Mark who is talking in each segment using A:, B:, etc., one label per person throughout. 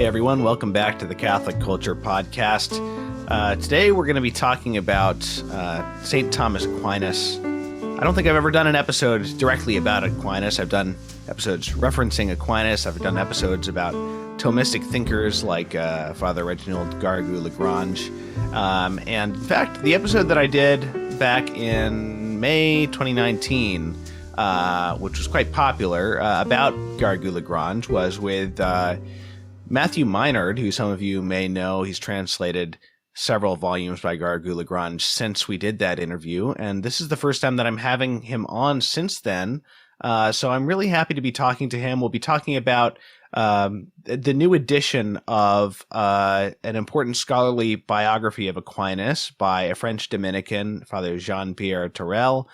A: everyone. Welcome back to the Catholic Culture Podcast. Today we're going to be talking about St. Thomas Aquinas. I don't think I've ever done an episode directly about Aquinas. I've done episodes referencing Aquinas. I've done episodes about Thomistic thinkers like Father Reginald Garrigou-Lagrange. And in fact, the episode that I did back in May 2019, which was quite popular, about Garrigou-Lagrange, was with Matthew Minerd, who some of you may know. He's translated several volumes by Garrigou-Lagrange since we did that interview, and this is the first time that I'm having him on since then. So I'm really happy to be talking to him. We'll be talking about the new edition of an important scholarly biography of Aquinas by a French Dominican, Father Jean-Pierre Torrell,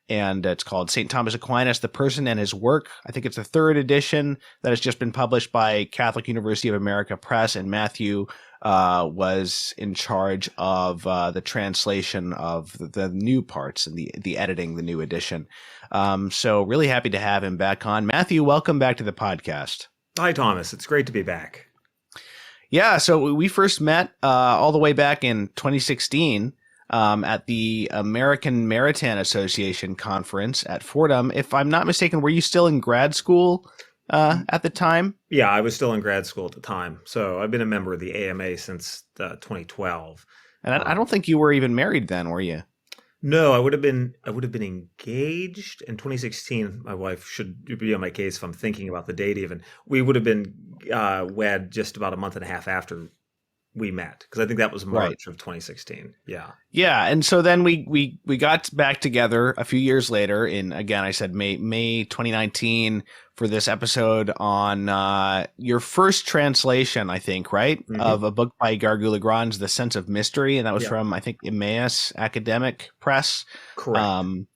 A: and it's called St. Thomas Aquinas, The Person and His Work. I think it's the third edition that has just been published by Catholic University of America Press, and Matthew was in charge of the translation of the new parts and the editing, the new edition. So really happy to have him back on. Matthew, welcome back to the podcast.
B: Hi, Thomas. It's great to be back.
A: Yeah, so we first met all the way back in 2016 at the American Maritime Association conference at Fordham. If I'm not mistaken, were you still in grad school at the time?
B: Yeah, I was still in grad school at the time. So I've been a member of the AMA since 2012.
A: And I don't think you were even married then, were you?
B: No, I would have been engaged in 2016. My wife should be on my case if I'm thinking about the date even. We would have been wed just about a month and a half after we met, because I think that was March of 2016. Yeah.
A: Yeah. And so then we got back together a few years later in, again, I said May 2019 for this episode on your first translation, I think, right? Mm-hmm. Of a book by Garrigou-Lagrange, The Sense of Mystery. And that was from, I think, Emmaus Academic Press.
B: Correct.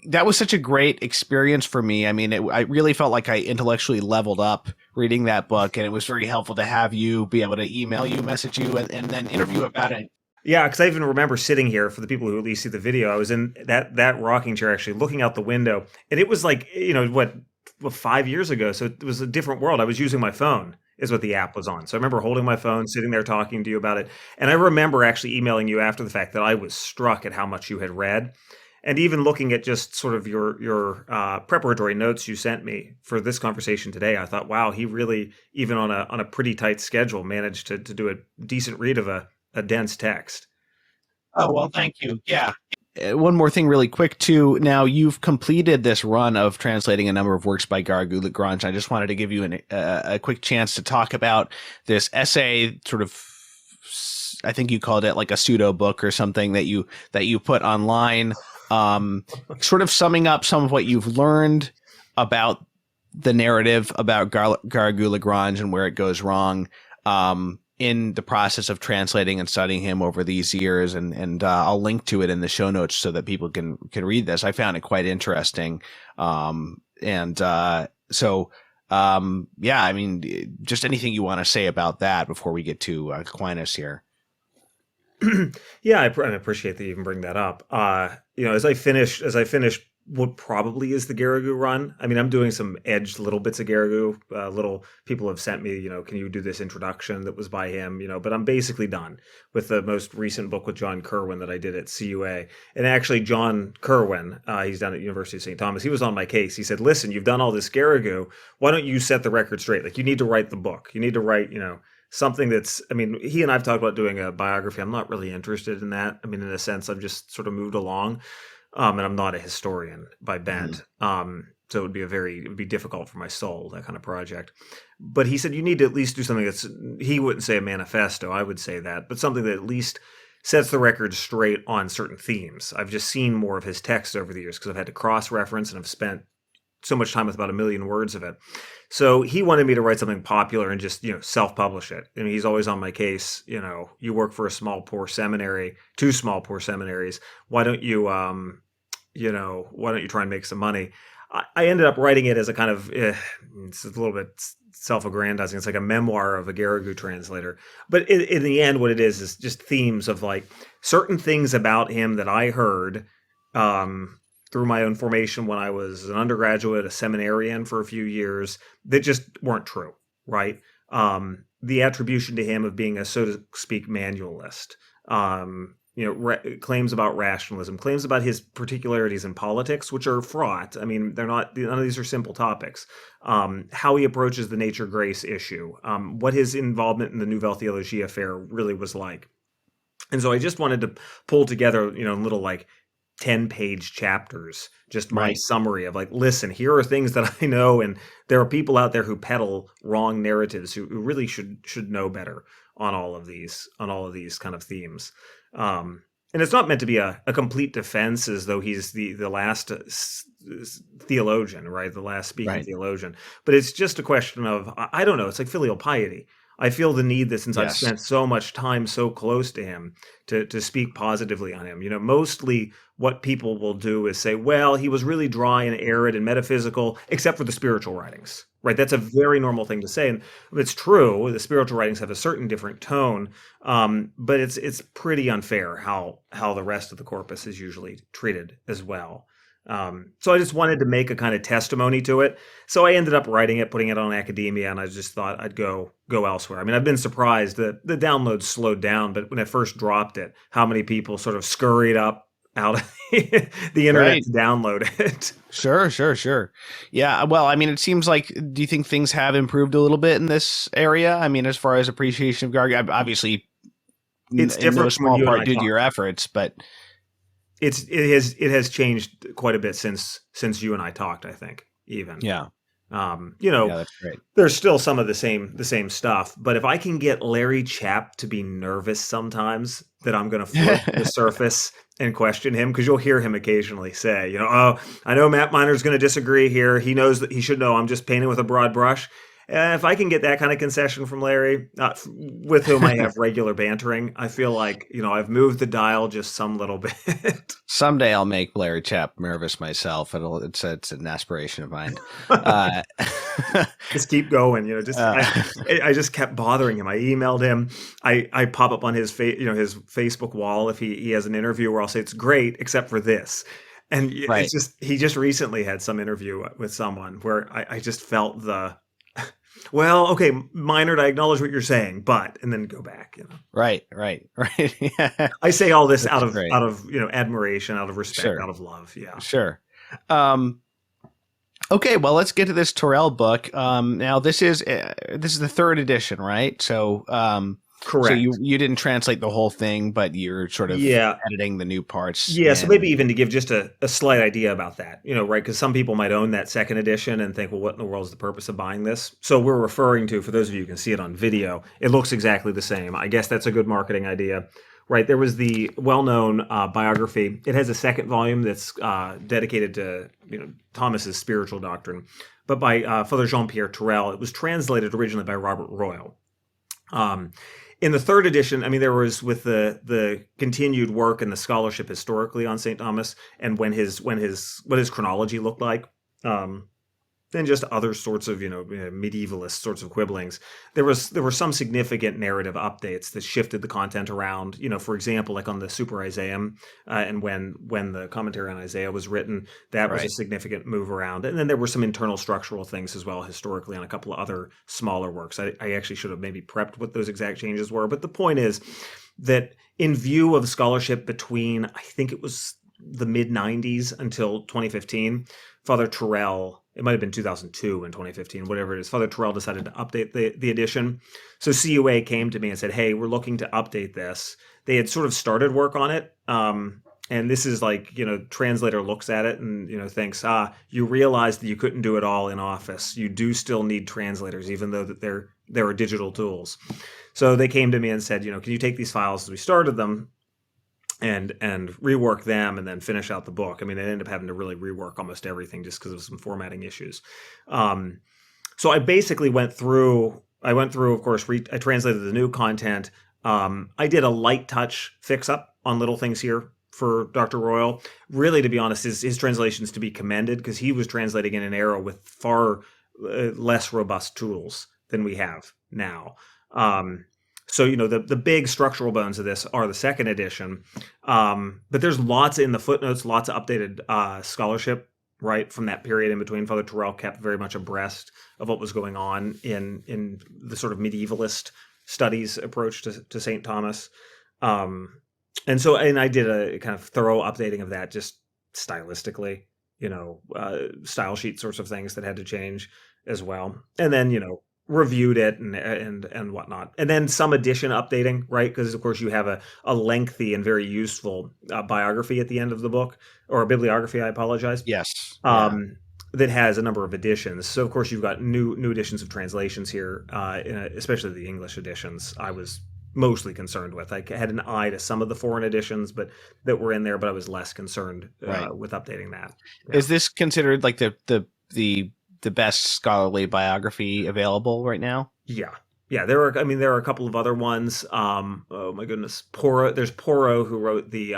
A: That was such a great experience for me. I mean, I really felt like I intellectually leveled up reading that book, and it was very helpful to have you be able to email you, message you, and then interview about it.
B: Yeah, because I even remember sitting here, for the people who at least see the video, I was in that rocking chair actually looking out the window, and it was like, 5 years ago, so it was a different world. I was using my phone is what the app was on. So I remember holding my phone, sitting there talking to you about it, and I remember actually emailing you after the fact that I was struck at how much you had read. And even looking at just sort of your preparatory notes you sent me for this conversation today, I thought, wow, he really, even on a pretty tight schedule, managed to do a decent read of a dense text.
A: Oh, well, thank you. Yeah. One more thing really quick, too. Now, you've completed this run of translating a number of works by Garrigou-Lagrange. I just wanted to give you a quick chance to talk about this essay, sort of, I think you called it like a pseudo book or something that you put online. Sort of summing up some of what you've learned about the narrative about Garrigou-Lagrange and where it goes wrong in the process of translating and studying him over these years. And I'll link to it in the show notes so that people can read this. I found it quite interesting. Yeah, I mean, just anything you want to say about that before we get to Aquinas here.
B: Yeah, I appreciate that you even bring that up. As I finish what probably is the Garrigou run. I mean, I'm doing some edged little bits of Garrigou. Little people have sent me, can you do this introduction that was by him? But I'm basically done with the most recent book with John Kerwin that I did at CUA. And actually, John Kerwin, he's down at University of St. Thomas. He was on my case. He said, "Listen, you've done all this Garrigou. Why don't you set the record straight? Like, you need to write the book. You need to write, something that's," I mean, he and I've talked about doing a biography. I'm not really interested in that. I mean, in a sense, I've just sort of moved along. And I'm not a historian by bent. So it would be difficult for my soul, that kind of project. But he said, you need to at least do something he wouldn't say a manifesto, I would say that, but something that at least sets the record straight on certain themes. I've just seen more of his text over the years because I've had to cross-reference and I've spent so much time with about 1 million words of it. So he wanted me to write something popular and just, self-publish it. I mean, he's always on my case. You work for a small, poor seminary, 2 small, poor seminaries. Why don't you, try and make some money? I ended up writing it as a kind of, it's a little bit self-aggrandizing. It's like a memoir of a Garrigou translator. But in the end, what it is just themes of like certain things about him that I heard, through my own formation when I was an undergraduate, a seminarian for a few years, that just weren't true. right? The attribution to him of being a, so to speak, manualist. Claims about rationalism, claims about his particularities in politics, which are fraught. I mean, they're not, none of these are simple topics. How he approaches the nature grace issue, what his involvement in the Nouvelle Theologie affair really was like. And so I just wanted to pull together, little like 10-page chapters, just my
A: Right.
B: summary of like, listen, here are things that I know, and there are people out there who peddle wrong narratives who really should know better on all of these kind of themes. And it's not meant to be a complete defense as though he's the last theologian, right? The last speaking
A: Right.
B: theologian. But it's just a question of, I don't know, it's like filial piety. I feel the need that since I've
A: Yes.
B: spent so much time so close to him to speak positively on him. Mostly what people will do is say, well, he was really dry and arid and metaphysical, except for the spiritual writings, right? That's a very normal thing to say. And it's true, the spiritual writings have a certain different tone, but it's pretty unfair how the rest of the corpus is usually treated as well. So I just wanted to make a kind of testimony to it. So I ended up writing it, putting it on Academia, and I just thought I'd go elsewhere. I mean, I've been surprised that the downloads slowed down, but when I first dropped it, how many people sort of scurried up out of the internet
A: Right.
B: to download it.
A: Sure. Yeah. Well, I mean, it seems like, do you think things have improved a little bit in this area? I mean, as far as appreciation of Garg, obviously,
B: It's
A: in no
B: different from when
A: small
B: you and
A: part
B: I
A: due to
B: talked.
A: your efforts, but
B: It has changed quite a bit since you and I talked, I think, even.
A: yeah,
B: Yeah,
A: that's great.
B: there's still some of the same stuff, but if I can get Larry Chapp to be nervous sometimes that I'm going to float to the surface and question him, because you'll hear him occasionally say, oh, I know Matt Miner's going to disagree here. He knows that he should know I'm just painting with a broad brush. If I can get that kind of concession from Larry, with whom I have regular bantering, I feel like, I've moved the dial just some little bit.
A: Someday I'll make Larry Chapp nervous myself. It's an aspiration of mine.
B: Just keep going,
A: Uh,
B: I just kept bothering him. I emailed him. I pop up on his his Facebook wall if he has an interview where I'll say it's great except for this. And
A: right.
B: it's just, he just recently had some interview with someone where I just felt well, okay, Minerd, I acknowledge what you're saying, but, and then go back,
A: Right. Yeah,
B: I say all this
A: that's great.
B: out of admiration, out of respect,
A: Sure.
B: out of love. Yeah.
A: Sure. Um, okay, well, let's get to this Torrell book. Now, this is the third edition, right? So, so
B: Correct.
A: you didn't translate the whole thing, but you're sort of
B: Yeah.
A: editing the new parts.
B: Yeah, so maybe
A: And
B: even to give just a slight idea about that, right? Because some people might own that second edition and think, well, what in the world is the purpose of buying this? So we're referring to, for those of you who can see it on video, it looks exactly the same. I guess that's a good marketing idea, right? There was the well-known biography. It has a second volume that's dedicated to Thomas's spiritual doctrine, but by Father Jean-Pierre Torrell. It was translated originally by Robert Royal. In the third edition, I mean, there was, with the continued work and the scholarship historically on St. Thomas, and what his chronology looked like, and just other sorts of medievalist sorts of quibblings. There were some significant narrative updates that shifted the content around. For example, like on the Super Isaiam, and when the commentary on Isaiah was written, that was a
A: right.
B: significant move around. And then there were some internal structural things as well historically on a couple of other smaller works. I actually should have maybe prepped what those exact changes were, but the point is that in view of scholarship between, I think it was the mid 90s until 2015, Father Torrell, it might have been 2002 and 2015, whatever it is, Father Torrell decided to update the edition. So CUA came to me and said, hey, we're looking to update this. They had sort of started work on it. And this is like, translator looks at it and, thinks, you realize that you couldn't do it all in office. You do still need translators, even though that there are digital tools. So they came to me and said, can you take these files as we started them and rework them and then finish out the book? I mean, they ended up having to really rework almost everything just because of some formatting issues. So I basically went through, of course, I translated the new content. I did a light touch fix up on little things here for Dr. Royal. Really, to be honest, his translation's to be commended, because he was translating in an era with far less robust tools than we have now. So, the big structural bones of this are the second edition. But there's lots in the footnotes, lots of updated scholarship right, from that period in between. Father Torrell kept very much abreast of what was going on in the sort of medievalist studies approach to St. Thomas. And I did a kind of thorough updating of that, just stylistically, style sheet sorts of things that had to change as well. And then, reviewed it and whatnot. And then some addition updating, right? Because, of course, you have a lengthy and very useful biography at the end of the book, or a bibliography, I apologize.
A: Yes.
B: That has a number of editions. So, of course, you've got new editions of translations here, especially the English editions. I was mostly concerned with. I had an eye to some of the foreign editions, that were in there, but I was less concerned with updating that.
A: Yeah. Is this considered like the best scholarly biography available right now?
B: Yeah. There are a couple of other ones. Oh my goodness, there's Porro, who wrote the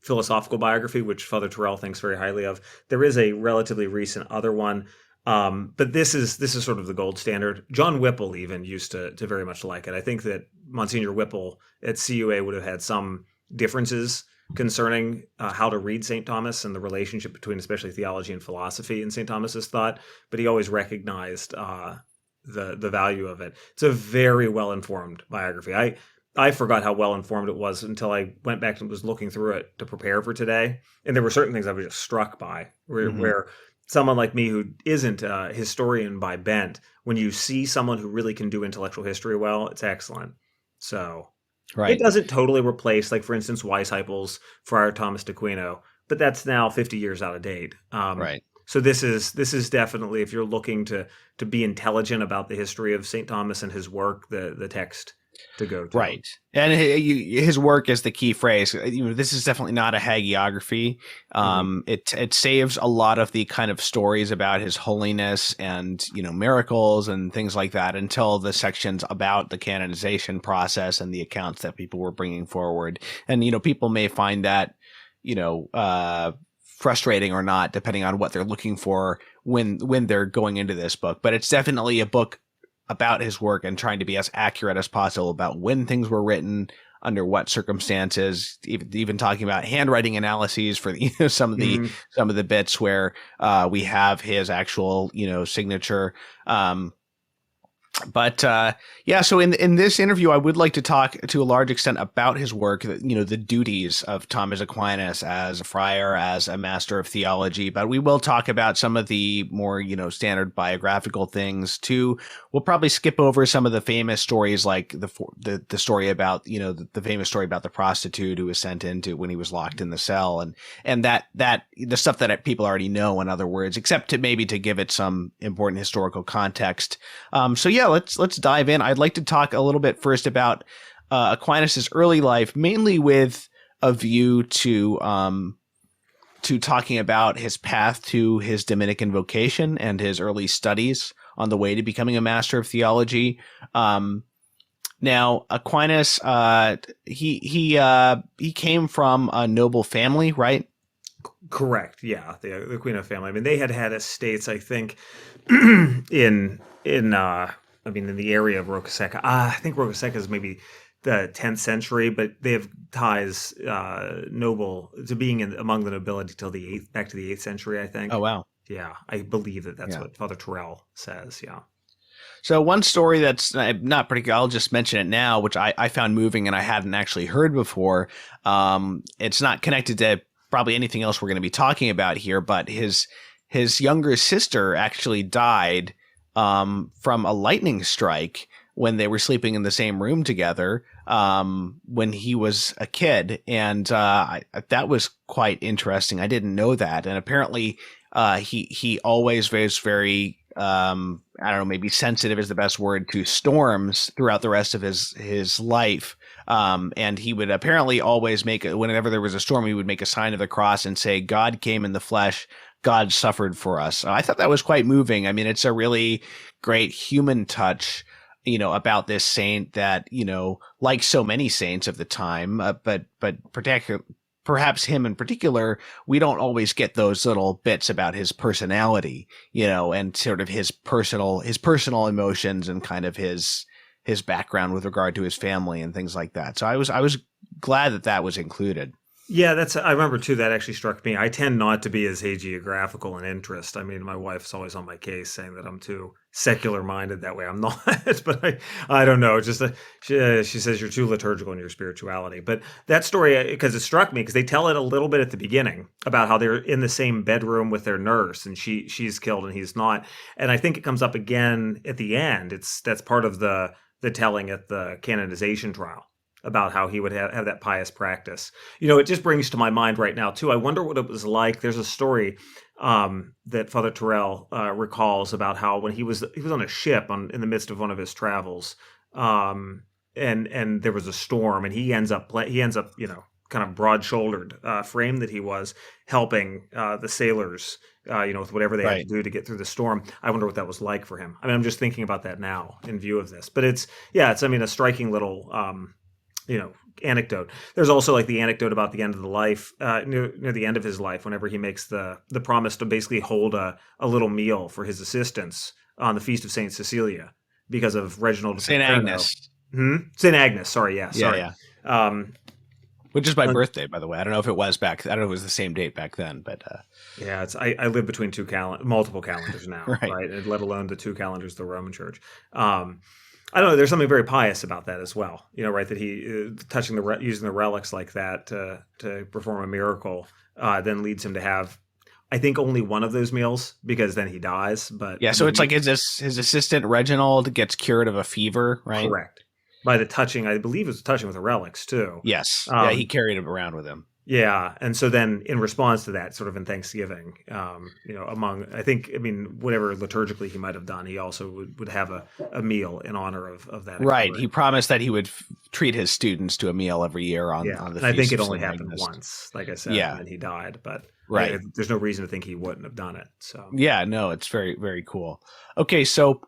B: philosophical biography, which Father Torrell thinks very highly of. There is a relatively recent other one. But this is sort of the gold standard. John Whipple even used to very much like it. I think that Monsignor Whipple at CUA would have had some differences concerning how to read St. Thomas and the relationship between especially theology and philosophy in St. Thomas's thought, but he always recognized the value of it. It's a very well-informed biography. I forgot how well-informed it was until I went back and was looking through it to prepare for today, and there were certain things I was just struck by, where someone like me who isn't a historian by bent, when you see someone who really can do intellectual history well, it's excellent. So it doesn't totally replace, like, for instance, Weisheipel's Friar Thomas d'Aquino, but that's now 50 years out of date. So this is definitely, if you're looking to be intelligent about the history of St. Thomas and his work, the text to go to.
A: Right. And his work is the key phrase. This is definitely not a hagiography. It saves a lot of the kind of stories about his holiness and, miracles and things like that until the sections about the canonization process and the accounts that people were bringing forward. And, people may find that, frustrating or not, depending on what they're looking for when they're going into this book. But it's definitely a book about his work and trying to be as accurate as possible about when things were written, under what circumstances, even talking about handwriting analyses for some of the bits where we have his actual signature. So in this interview, I would like to talk to a large extent about his work, the duties of Thomas Aquinas as a friar, as a master of theology, but we will talk about some of the more, standard biographical things too. We'll probably skip over some of the famous stories, like the story about, the famous story about the prostitute who was sent into when he was locked in the cell, and that the stuff that people already know, in other words, except to give it some important historical context. Let's dive in. I'd like to talk a little bit first about Aquinas' early life, mainly with a view to talking about his path to his Dominican vocation and his early studies on the way to becoming a master of theology. Now, Aquinas, he came from a noble family, right?
B: Correct. Yeah, the Aquino family. I mean, they had estates, I think, in the area of Rocaseca. I think Rocaseca is maybe the 10th century, but they have ties noble to being among the nobility till back to the 8th century, I think.
A: Oh, wow.
B: Yeah, I believe that's what Father Torrell says. Yeah.
A: So one story that's not pretty good, I'll just mention it now, which I found moving and I hadn't actually heard before. It's not connected to probably anything else we're going to be talking about here, but his younger sister actually died from a lightning strike when they were sleeping in the same room together when he was a kid. And that was quite interesting. I didn't know that. And apparently he always was very, maybe sensitive is the best word, to storms throughout the rest of his life. And he would apparently always whenever there was a storm, he would make a sign of the cross and say, "God came in the flesh, God suffered for us." I thought that was quite moving. I mean, it's a really great human touch, about this saint that, like so many saints of the time, but perhaps him in particular, we don't always get those little bits about his personality, and sort of his personal emotions and kind of his background with regard to his family and things like that. So I was glad that was included.
B: Yeah, I remember too, that actually struck me. I tend not to be as hagiographical in interest. I mean, my wife's always on my case saying that I'm too secular minded that way. I'm not, but I don't know. Just she says you're too liturgical in your spirituality. But that story, because it struck me, because they tell it a little bit at the beginning about how they're in the same bedroom with their nurse, and she's killed and he's not. And I think it comes up again at the end. That's part of the telling at the canonization trial about how he would have that pious practice. It just brings to my mind right now too. I wonder what it was like. There's a story that Father Torrell recalls about how when he was on a ship in the midst of one of his travels, and there was a storm, and he ends up kind of broad-shouldered frame that he was helping the sailors, with whatever they had to do to get through the storm. I wonder what that was like for him. I mean, I'm just thinking about that now in view of this. But it's a striking little anecdote. There's also like the anecdote about the end of the life, near the end of his life, whenever he makes the promise to basically hold a little meal for his assistants on the feast of Saint Cecilia because of Reginald
A: Saint Agnes.
B: Saint Agnes. Sorry, yeah, sorry.
A: Yeah. Which is my birthday, by the way. I don't know if it was I don't know if it was the same date back then, but
B: yeah, I live between multiple calendars now,
A: right?
B: And let alone the two calendars of the Roman Church. I don't know. There's something very pious about that as well. Right? That he using the relics like that to perform a miracle then leads him to have, I think, only one of those meals because then he dies. But
A: yeah, so it's like his assistant Reginald gets cured of a fever, right?
B: Correct. By the touching, I believe it was touching with the relics too.
A: Yes. He carried him around with him.
B: Yeah, and so then in response to that, sort of in Thanksgiving, whatever liturgically he might have done, he also would have a meal in honor of that.
A: Right. He promised that he would treat his students to a meal every year on the feast.
B: And I think it only happened once, like I said, and then he died. But
A: right.
B: There's no reason to think he wouldn't have done it. So
A: yeah, no, it's very, very cool. Okay, so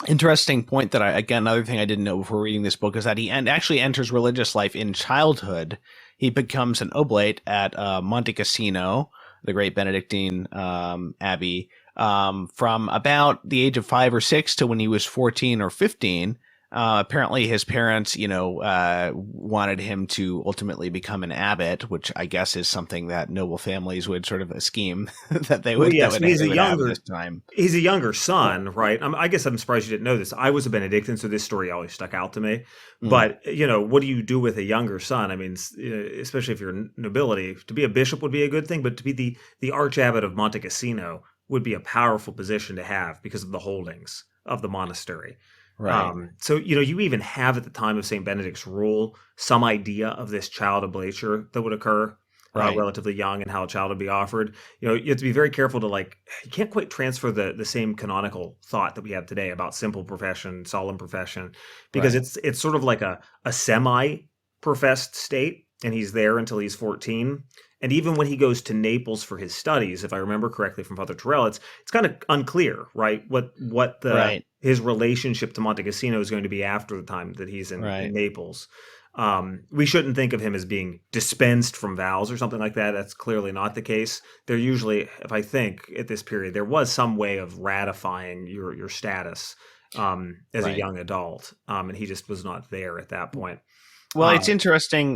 A: interesting point that another thing I didn't know before reading this book is that he actually enters religious life in childhood. He becomes an oblate at Monte Cassino, the great Benedictine abbey, from about the age of 5 or 6 to when he was 14 or 15. Apparently his parents, wanted him to ultimately become an abbot, which I guess is something that noble families would sort of scheme that they would.
B: Yes,
A: he's a
B: younger son, right? I guess I'm surprised you didn't know this. I was a Benedictine, so this story always stuck out to me. But what do you do with a younger son? I mean, especially if you're nobility, to be a bishop would be a good thing, but to be the archabbot of Monte Cassino would be a powerful position to have because of the holdings of the monastery.
A: Right.
B: So, you even have at the time of St. Benedict's rule some idea of this child oblature that would occur relatively young and how a child would be offered. You have to be very careful to you can't quite transfer the same canonical thought that we have today about simple profession, solemn profession, because it's sort of like a semi-professed state, and he's there until he's 14. And even when he goes to Naples for his studies, if I remember correctly from Father Torrell, it's kind of unclear, right? What his relationship to Monte Cassino is going to be after the time that he's in Naples. We shouldn't think of him as being dispensed from vows or something like that. That's clearly not the case. They're usually, if I think at this period, there was some way of ratifying your status as a young adult, and he just was not there at that point.
A: Well, it's interesting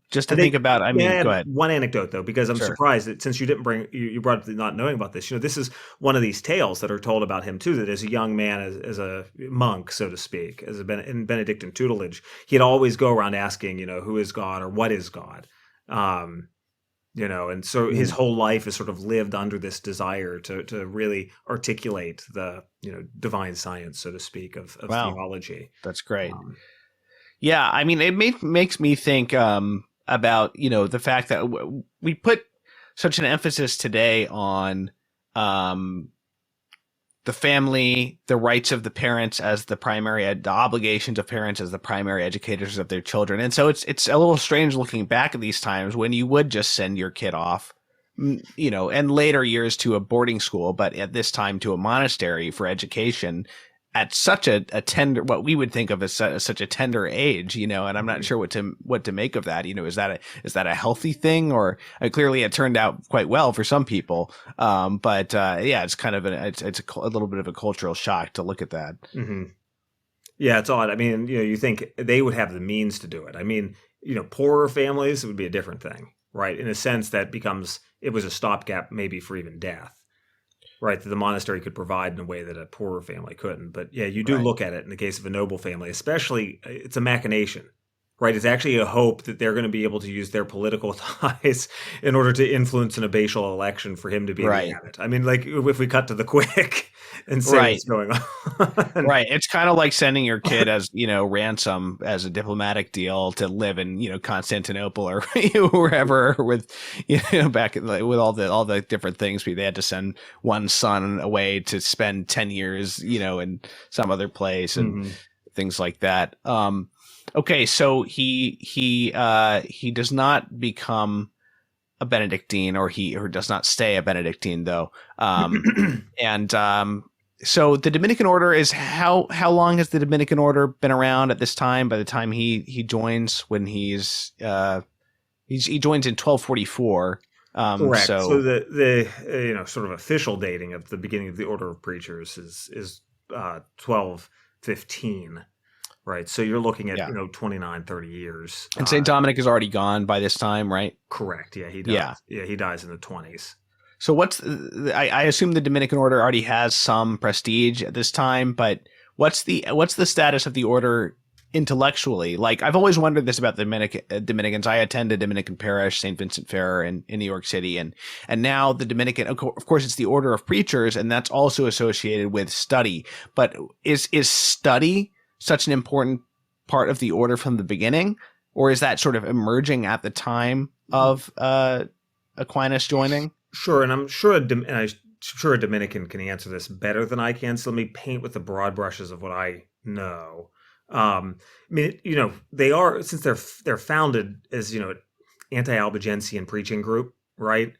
A: just to think about. I mean, go ahead.
B: One anecdote, though, because I'm surprised that since you didn't you brought up not knowing about this. This is one of these tales that are told about him, too, that as a young man, as a monk, so to speak, in Benedictine tutelage, he'd always go around asking, who is God or what is God? And so his whole life is sort of lived under this desire to really articulate the, divine science, so to speak, of theology.
A: That's great. Yeah, I mean, it makes me think about, the fact that we put such an emphasis today on the family, the rights of the parents as the obligations of parents as the primary educators of their children. And so it's a little strange looking back at these times when you would just send your kid off, and later years to a boarding school, but at this time to a monastery for education at such a tender, what we would think of as such a tender age, and I'm not sure what to make of that. Is that a healthy thing, or clearly it turned out quite well for some people. But it's kind of it's a little bit of a cultural shock to look at that.
B: Mm-hmm. Yeah, it's odd. I mean, you think they would have the means to do it. I mean, poorer families, it would be a different thing, right? In a sense that it was a stopgap maybe for even death, right? That the monastery could provide in a way that a poorer family couldn't. But yeah, you do
A: Right.
B: look at it in the case of a noble family, especially it's a machination, right? It's actually a hope that they're going to be able to use their political ties in order to influence an abbatial election for him to be the
A: Right.
B: abbot. I mean, like if we cut to the quick and say
A: Right.
B: what's going on.
A: Right. It's kind of like sending your kid as, ransom as a diplomatic deal to live in, Constantinople or wherever with, back with all the different things. They had to send one son away to spend 10 years, in some other place and
B: Mhm.
A: things like that. Okay. So he does not become a Benedictine or does not stay a Benedictine though. And, so the Dominican order is how long has the Dominican order been around at this time? By the time he joins, when he joins in 1244.
B: Correct. So
A: So
B: the sort of official dating of the beginning of the Order of Preachers is 1215, right? So you're looking at
A: yeah,
B: 29, 30 years.
A: and Saint Dominic is already gone by this time, right?
B: Correct. Yeah, he dies.
A: Yeah.
B: Yeah, he dies in the 20s.
A: So I assume the Dominican order already has some prestige at this time, but what's the status of the order intellectually? Like, I've always wondered this about the Dominicans. I attend a Dominican parish, St. Vincent Ferrer in New York City. And now the Dominican, of course, it's the order of preachers, and that's also associated with study. But is study such an important part of the order from the beginning? Or is that sort of emerging at the time of Aquinas joining?
B: Sure, and I'm sure a Dominican can answer this better than I can. So let me paint with the broad brushes of what I know. I mean, they are, since they're founded as anti-Albigensian preaching group, right?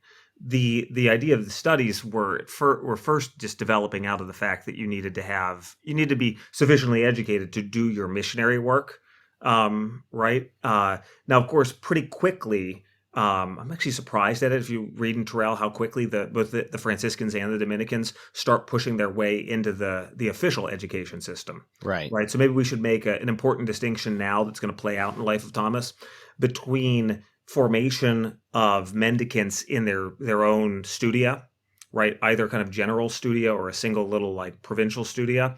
B: The idea of the studies were first just developing out of the fact that you need to be sufficiently educated to do your missionary work, right? Now, of course, pretty quickly. I'm actually surprised at it if you read in Torrell how quickly both the Franciscans and the Dominicans start pushing their way into the official education system.
A: Right.
B: Right. So maybe we should make an important distinction now that's going to play out in the life of Thomas between formation of mendicants in their own studia, right? Either kind of general studia or a single little like provincial studia.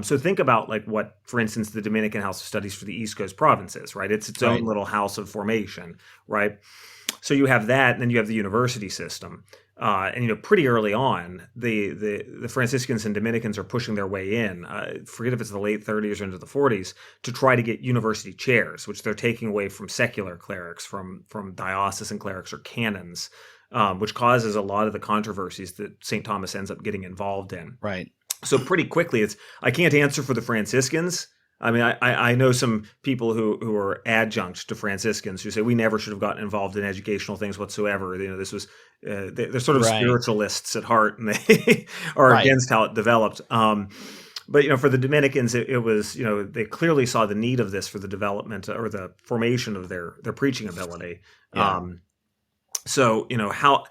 B: So think about like what, for instance, the Dominican House of Studies for the East Coast provinces, right? It's its own little house of formation, right? So you have that, and then you have the university system. And pretty early on, the Franciscans and Dominicans are pushing their way in. Forget if it's the late 30s or into the 40s to try to get university chairs, which they're taking away from secular clerics, from diocesan clerics or canons, which causes a lot of the controversies that St. Thomas ends up getting involved in.
A: Right.
B: So pretty quickly, I can't answer for the Franciscans. I mean, I know some people who are adjunct to Franciscans who say we never should have gotten involved in educational things whatsoever. This was they're sort of spiritualists at heart, and they are against how it developed. But for the Dominicans, it was they clearly saw the need of this for the development or the formation of their preaching ability.
A: Yeah.
B: So how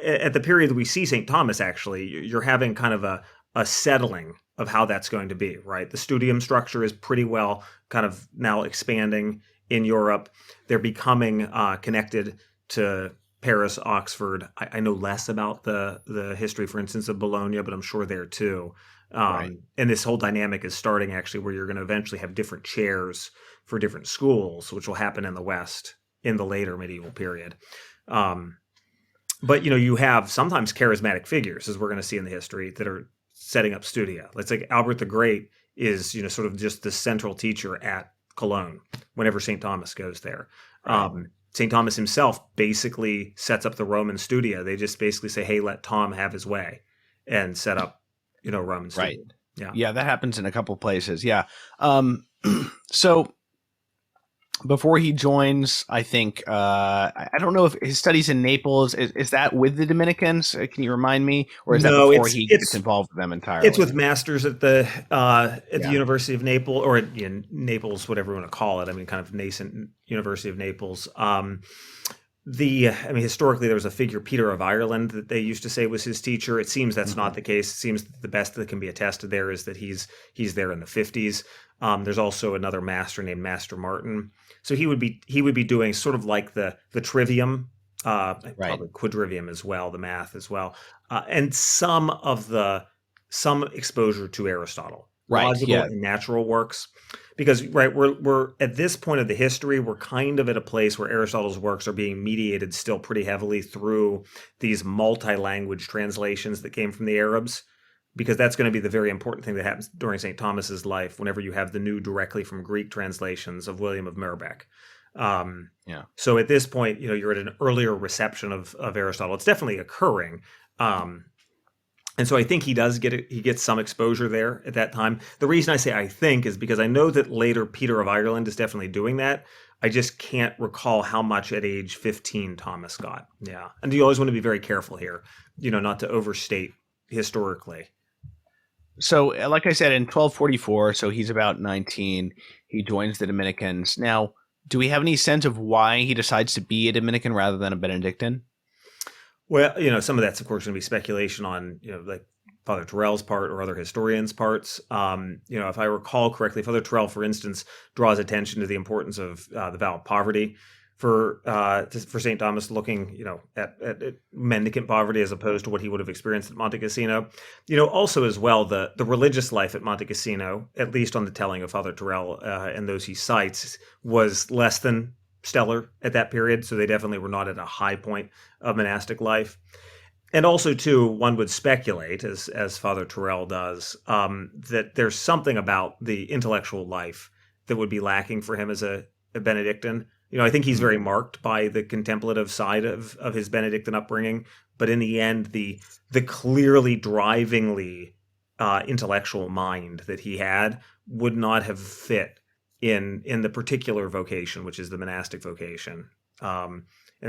B: at the period that we see St. Thomas, actually, you're having kind of a settling of how that's going to be, right? The studium structure is pretty well kind of now expanding in Europe. They're becoming connected to Paris, Oxford. I know less about the history, for instance, of Bologna, but I'm sure there too. And this whole dynamic is starting actually where you're going to eventually have different chairs for different schools, which will happen in the West in the later medieval period. But you have sometimes charismatic figures, as we're going to see in the history, that are setting up studia. Let's say Albert the Great is sort of just the central teacher at Cologne whenever St. Thomas goes there. St. Thomas himself basically sets up the Roman studia. They just basically say, hey, let Tom have his way, and set up Roman studia.
A: Yeah, that happens in a couple places. Yeah. So before he joins, I think I don't know if his studies in Naples is that with the Dominicans. Can you remind me, or is that before he gets involved with them entirely?
B: It's with masters at the University of Naples, or Naples, whatever you want to call it. I mean, kind of nascent University of Naples. Historically, there was a figure, Peter of Ireland, that they used to say was his teacher. It seems that's not the case. It seems that the best that can be attested there is that he's there in the 50s. There's also another master named Master Martin. So he would be doing sort of like the trivium,
A: Right.
B: probably quadrivium as well, the math as well, and some exposure to Aristotle,
A: Right.
B: logical
A: Yeah.
B: and natural works. Because right, we're at this point of the history, we're kind of at a place where Aristotle's works are being mediated still pretty heavily through these multi-language translations that came from the Arabs, because that's going to be the very important thing that happens during St. Thomas's life, whenever you have the new directly from Greek translations of William of Mirbeck.
A: Yeah.
B: So at this point, you're at an earlier reception of Aristotle. It's definitely occurring. And so I think he gets some exposure there at that time. The reason I say I think is because I know that later Peter of Ireland is definitely doing that. I just can't recall how much at age 15 Thomas got. Yeah. And you always want to be very careful here, not to overstate historically.
A: So, like I said, in 1244, so he's about 19, he joins the Dominicans. Now, do we have any sense of why he decides to be a Dominican rather than a Benedictine?
B: Well, some of that's, of course, going to be speculation on, like Father Torrell's part or other historians' parts. If I recall correctly, Father Torrell, for instance, draws attention to the importance of the vow of poverty for St. Thomas, looking, at mendicant poverty as opposed to what he would have experienced at Monte Cassino. Also as well, the religious life at Monte Cassino, at least on the telling of Father Torrell and those he cites, was less than stellar at that period. So they definitely were not at a high point of monastic life. And also, too, one would speculate, as Father Torrell does, that there's something about the intellectual life that would be lacking for him as a Benedictine. I think he's very marked by the contemplative side of his Benedictine upbringing, but in the end, the clearly drivingly intellectual mind that he had would not have fit in the particular vocation, which is the monastic vocation. And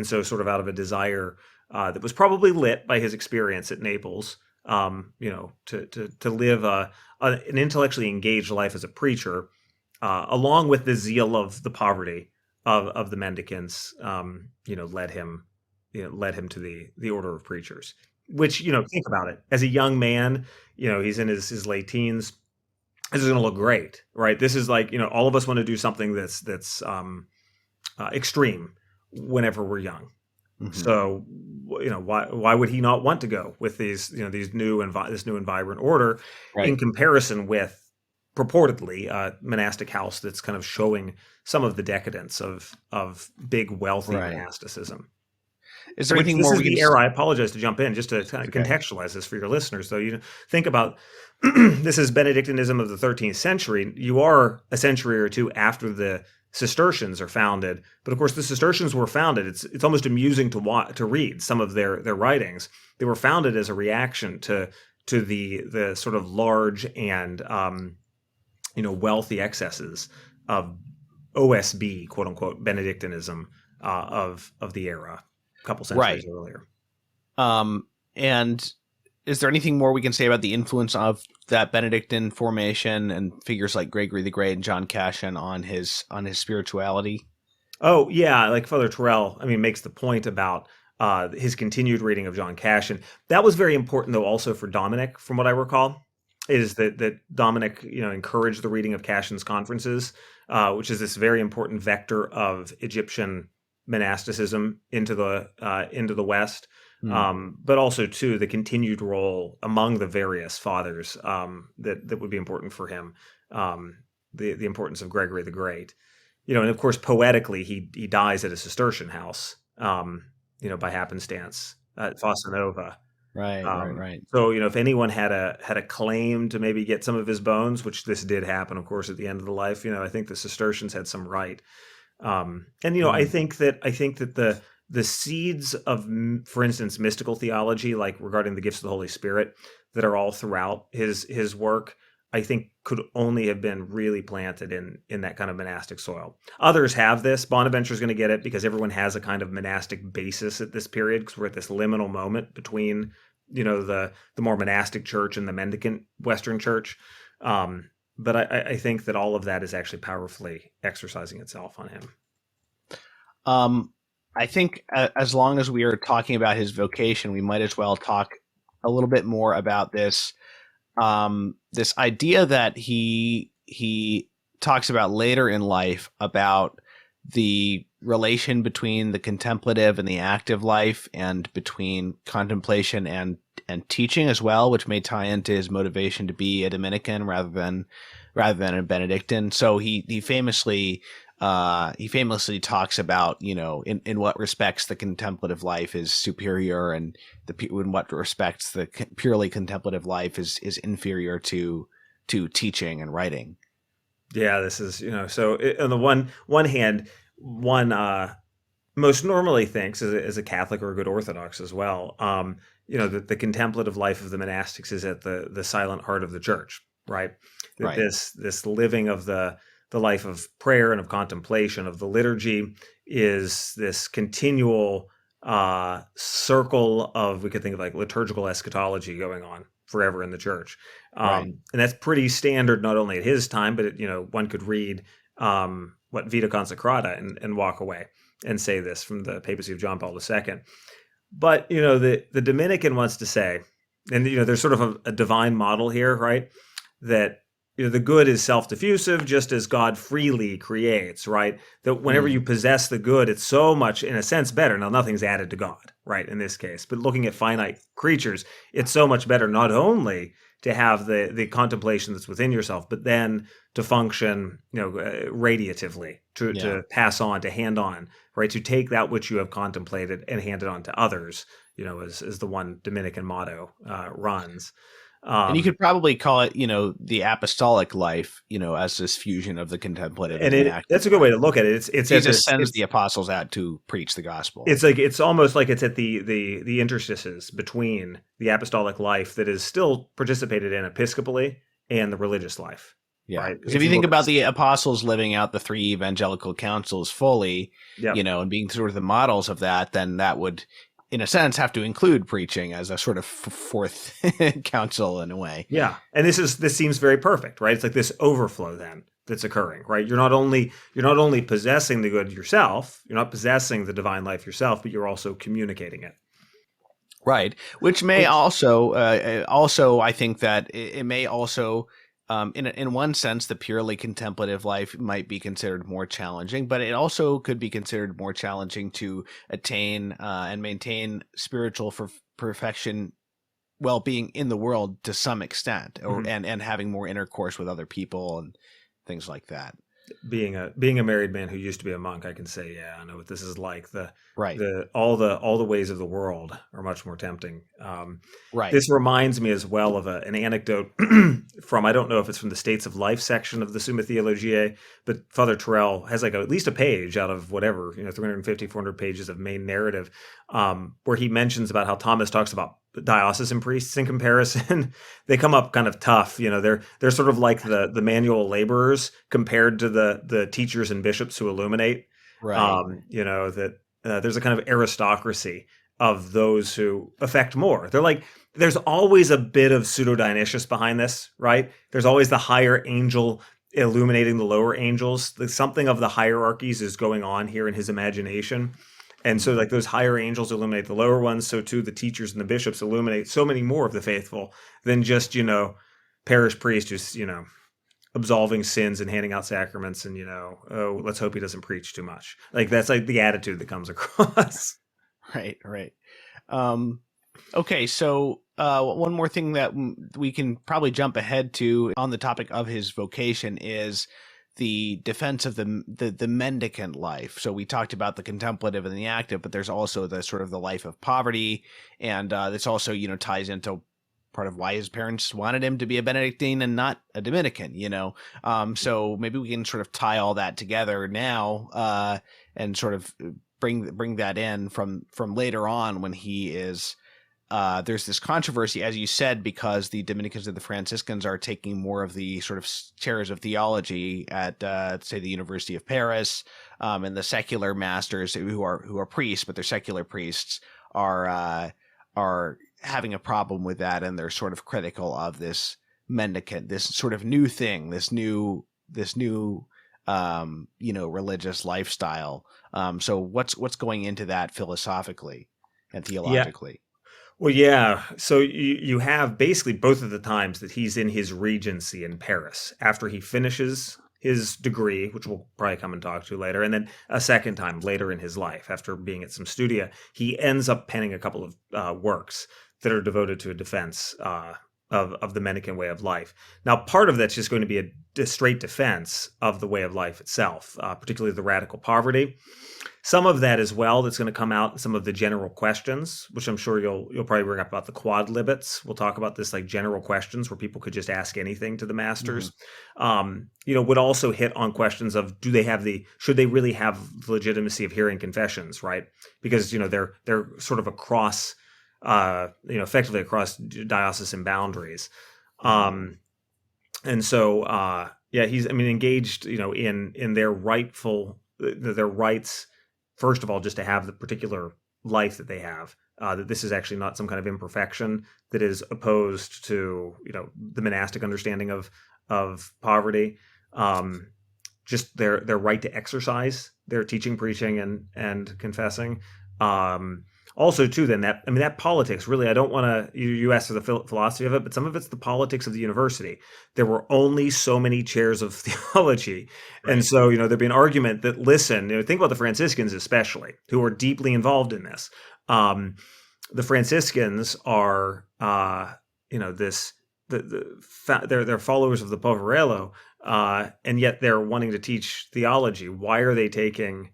B: so sort of out of a desire that was probably lit by his experience at Naples, to live an intellectually engaged life as a preacher, along with the zeal of the poverty of the mendicants, led him to the order of preachers. Which, think about it. As a young man, he's in his late teens. This is going to look great, right? This is like, all of us want to do something that's extreme whenever we're young. Mm-hmm. So, why would he not want to go with these new and vibrant order, right, in comparison with purportedly a monastic house that's kind of showing some of the decadence of big wealthy monasticism.
A: Is there anything more?
B: This is the era. I apologize to jump in just to kind of contextualize this for your listeners. So you think about this is Benedictinism of the 13th century. You are a century or two after the Cistercians are founded, but of course the Cistercians were founded. It's almost amusing to read some of their writings. They were founded as a reaction to the sort of large and wealthy excesses of OSB, quote unquote, Benedictinism of the era, a couple centuries earlier.
A: And is there anything more we can say about the influence of that Benedictine formation and figures like Gregory the Great and John Cassian on his spirituality?
B: Oh yeah, like Father Torrell, makes the point about his continued reading of John Cassian. That was very important, though, also for Dominic, from what I recall, is that Dominic, encouraged the reading of Cassian's conferences, which is this very important vector of Egyptian monasticism into the West. But also, too, the continued role among the various fathers that would be important for him, the importance of Gregory the Great. And of course, poetically, he dies at a Cistercian house, by happenstance at Fossa Nova.
A: Right.
B: So, if anyone had a claim to maybe get some of his bones, which this did happen, of course, at the end of the life, I think the Cistercians had some right. I think that the seeds of, for instance, mystical theology, like regarding the gifts of the Holy Spirit, that are all throughout his work, I think could only have been really planted in that kind of monastic soil. Others have this. Bonaventure's going to get it because everyone has a kind of monastic basis at this period, because we're at this liminal moment between, the more monastic church and the mendicant Western church. But I think that all of that is actually powerfully exercising itself on him.
A: I think as long as we are talking about his vocation, we might as well talk a little bit more about this idea that he talks about later in life about the relation between the contemplative and the active life, and between contemplation and teaching as well, which may tie into his motivation to be a Dominican rather than a Benedictine. So he famously talks about, in what respects the contemplative life is superior, and in what respects the purely contemplative life is inferior to teaching and writing.
B: Yeah, this is, so on the one hand, one most normally thinks, as a Catholic or a good Orthodox as well, that the contemplative life of the monastics is at the silent heart of the church, right? That
A: Right.
B: this living of the life of prayer and of contemplation of the liturgy is this continual circle of, we could think of like liturgical eschatology going on forever in the church.
A: Right.
B: And that's pretty standard, not only at his time, but one could read what Vita Consecrata and walk away and say this from the papacy of John Paul II. But the Dominican wants to say, and there's sort of a divine model here, right? That the good is self-diffusive, just as God freely creates, right? That whenever you possess the good, it's so much, in a sense, better. Now, nothing's added to God, right, in this case. But looking at finite creatures, it's so much better not only to have the contemplation that's within yourself, but then to function, radiatively, to pass on, to hand on, right? To take that which you have contemplated and hand it on to others, as the one Dominican motto runs.
A: And you could probably call it, the apostolic life, as this fusion of the contemplative and the active.
B: That's a good way to look at it. It's
A: Jesus sends the apostles out to preach the gospel.
B: It's almost like it's at the interstices between the apostolic life that is still participated in episcopally and the religious life.
A: Yeah,
B: right?
A: Because if you think about the apostles living out the three evangelical councils fully,
B: Yep.
A: and being sort of the models of that, then that would, in a sense, have to include preaching as a sort of fourth council in a way.
B: Yeah, and this seems very perfect, right? It's like this overflow then that's occurring, right? You're not only possessing the good yourself, you're not possessing the divine life yourself, but you're also communicating it.
A: Right, which may also I think that it may also, in one sense, the purely contemplative life might be considered more challenging, but it also could be considered more challenging to attain and maintain spiritual perfection while being in the world to some extent, or and having more intercourse with other people and things like that.
B: Being a married man who used to be a monk, I can say, yeah, I know what this is like.
A: Right.
B: All the ways of the world are much more tempting.
A: Right.
B: This reminds me as well of an anecdote from, I don't know if it's from the States of Life section of the Summa Theologiae, but Father Torrell has like at least a page out of whatever, 350, 400 pages of main narrative, where he mentions about how Thomas talks about diocesan priests in comparison. They come up kind of tough. They're sort of like the manual laborers compared to the teachers and bishops who illuminate.
A: Right.
B: That there's a kind of aristocracy of those who affect more. They're like, there's always a bit of Pseudo Dionysius behind this, right? There's always the higher angel illuminating the lower angels. Something of the hierarchies is going on here in his imagination. And so like those higher angels illuminate the lower ones. So too, the teachers and the bishops illuminate so many more of the faithful than just, parish priest who's, absolving sins and handing out sacraments and, oh, let's hope he doesn't preach too much. Like that's like the attitude that comes across.
A: Right. Okay, so one more thing that we can probably jump ahead to on the topic of his vocation is the defense of the mendicant life. So we talked about the contemplative and the active, but there's also the sort of the life of poverty, and this also ties into part of why his parents wanted him to be a Benedictine and not a Dominican. So maybe we can sort of tie all that together now and sort of bring that in from later on when he is. There's this controversy, as you said, because the Dominicans and the Franciscans are taking more of the sort of chairs of theology at, say, the University of Paris, and the secular masters who are priests, but they're secular priests are having a problem with that, and they're sort of critical of this mendicant, this sort of new thing, this new religious lifestyle. So what's going into that philosophically and theologically?
B: Yeah. Well, yeah. So you have basically both of the times that he's in his regency in Paris after he finishes his degree, which we'll probably come and talk to later, and then a second time later in his life, after being at some studia, he ends up penning a couple of works that are devoted to a defense of the mendicant way of life. Now, part of that's just going to be a straight defense of the way of life itself, particularly the radical poverty. Some of that as well that's going to come out in some of the general questions, which I'm sure you'll probably bring up about the quadlibets. We'll talk about this like general questions where people could just ask anything to the masters. Would also hit on questions of should they really have the legitimacy of hearing confessions, right? Because they're sort of across effectively across diocesan boundaries. He's engaged in their their rights. First of all, just to have the particular life that they have, that this is actually not some kind of imperfection that is opposed to, the monastic understanding of poverty. Just their right to exercise their teaching, preaching, and confessing. Also, too, then that politics, really, I don't want to, you asked for the philosophy of it, but some of it's the politics of the university. There were only so many chairs of theology. Right. And so, there'd be an argument that, listen, think about the Franciscans especially, who are deeply involved in this. The Franciscans are, they're followers of the Poverello, and yet they're wanting to teach theology. Why are they taking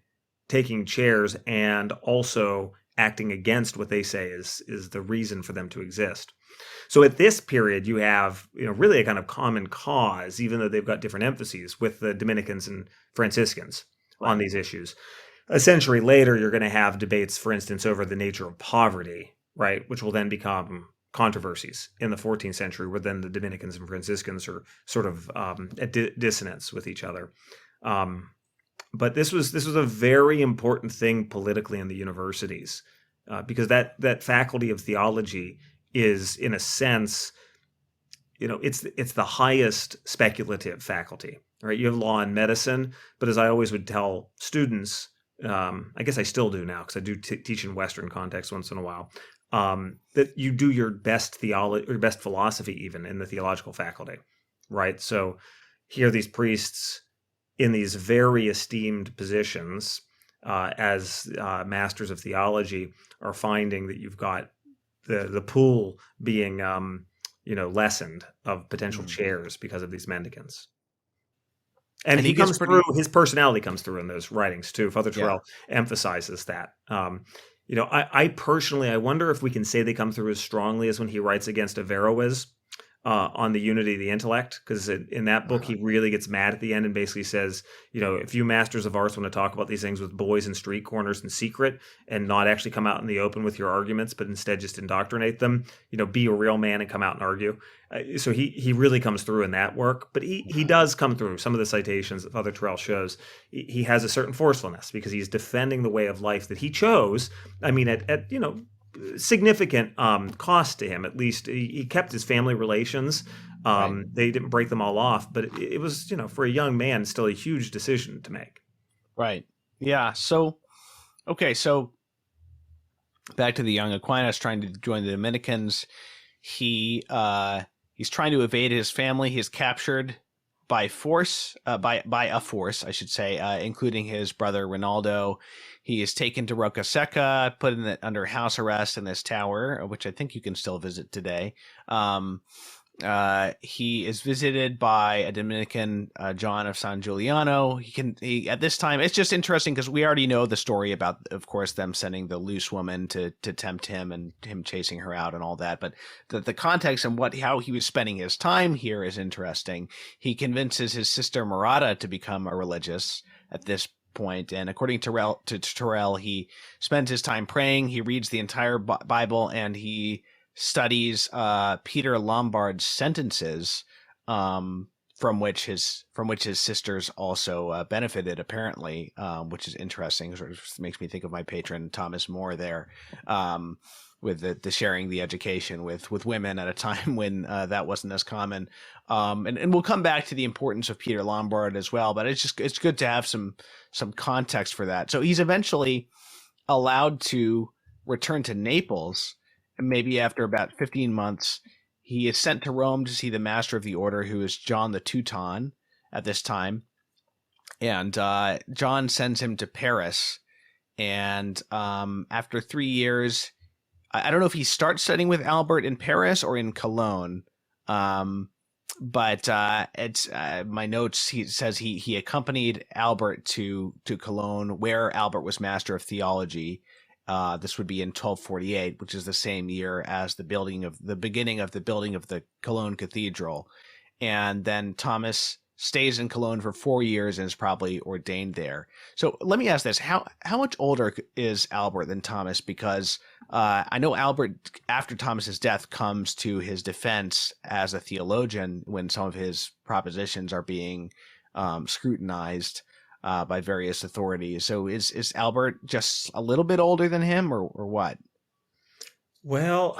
B: chairs and also acting against what they say is the reason for them to exist? So at this period, you have really a kind of common cause, even though they've got different emphases with the Dominicans and Franciscans on these issues. A century later, you're going to have debates, for instance, over the nature of poverty, right, which will then become controversies in the 14th century, where then the Dominicans and Franciscans are sort of at dissonance with each other. But this was a very important thing politically in the universities, because that faculty of theology is, in a sense, it's the highest speculative faculty, right? You have law and medicine, but as I always would tell students, I guess I still do now because I do teach in Western context once in a while, that you do your best theology or best philosophy even in the theological faculty, right? So here are these priests in these very esteemed positions as masters of theology are finding that you've got the pool being lessened of potential chairs because of these mendicants. And he comes through, his personality comes through in those writings too. Father Torrell emphasizes that. I personally, I wonder if we can say they come through as strongly as when he writes against Averroes on the unity of the intellect, because in that book he really gets mad at the end and basically says, if you masters of arts want to talk about these things with boys in street corners in secret and not actually come out in the open with your arguments, but instead just indoctrinate them, be a real man and come out and argue. So he really comes through in that work, but he does come through some of the citations that Father Torrell shows. He has a certain forcefulness because he's defending the way of life that he chose. I mean, at significant cost to him. At least he kept his family relations. They didn't break them all off, but it was, for a young man, still a huge decision to make.
A: Right. Yeah. So, okay. So back to the young Aquinas trying to join the Dominicans. He's trying to evade his family. He's captured by force, by a force, I should say, including his brother Rinaldo. He is taken to Roccasecca, put under house arrest in this tower, which I think you can still visit today. He is visited by a Dominican, John of San Giuliano. He at this time, it's just interesting because we already know the story about, of course, them sending the loose woman to tempt him and him chasing her out and all that. But the context and how he was spending his time here is interesting. He convinces his sister Murata to become a religious at this point, and according to Torrell, he spends his time praying. He reads the entire Bible and he studies Peter Lombard's sentences, from which his sisters also benefited, apparently, which is interesting. Sort of makes me think of my patron Thomas More there, with the sharing the education with women at a time when that wasn't as common. And we'll come back to the importance of Peter Lombard as well, but it's good to have some context for that. So he's eventually allowed to return to Naples. And maybe after about 15 months, he is sent to Rome to see the master of the order, who is John the Teuton at this time. And John sends him to Paris. And after 3 years, I don't know if he starts studying with Albert in Paris or in Cologne. But it's my notes. He says he accompanied Albert to Cologne, where Albert was master of theology. This would be in 1248, which is the same year as the beginning of the building of the Cologne Cathedral. And then Thomas stays in Cologne for 4 years and is probably ordained there. So let me ask this: how much older is Albert than Thomas? Because I know Albert, after Thomas's death, comes to his defense as a theologian when some of his propositions are being scrutinized by various authorities. So is Albert just a little bit older than him, or what?
B: Well,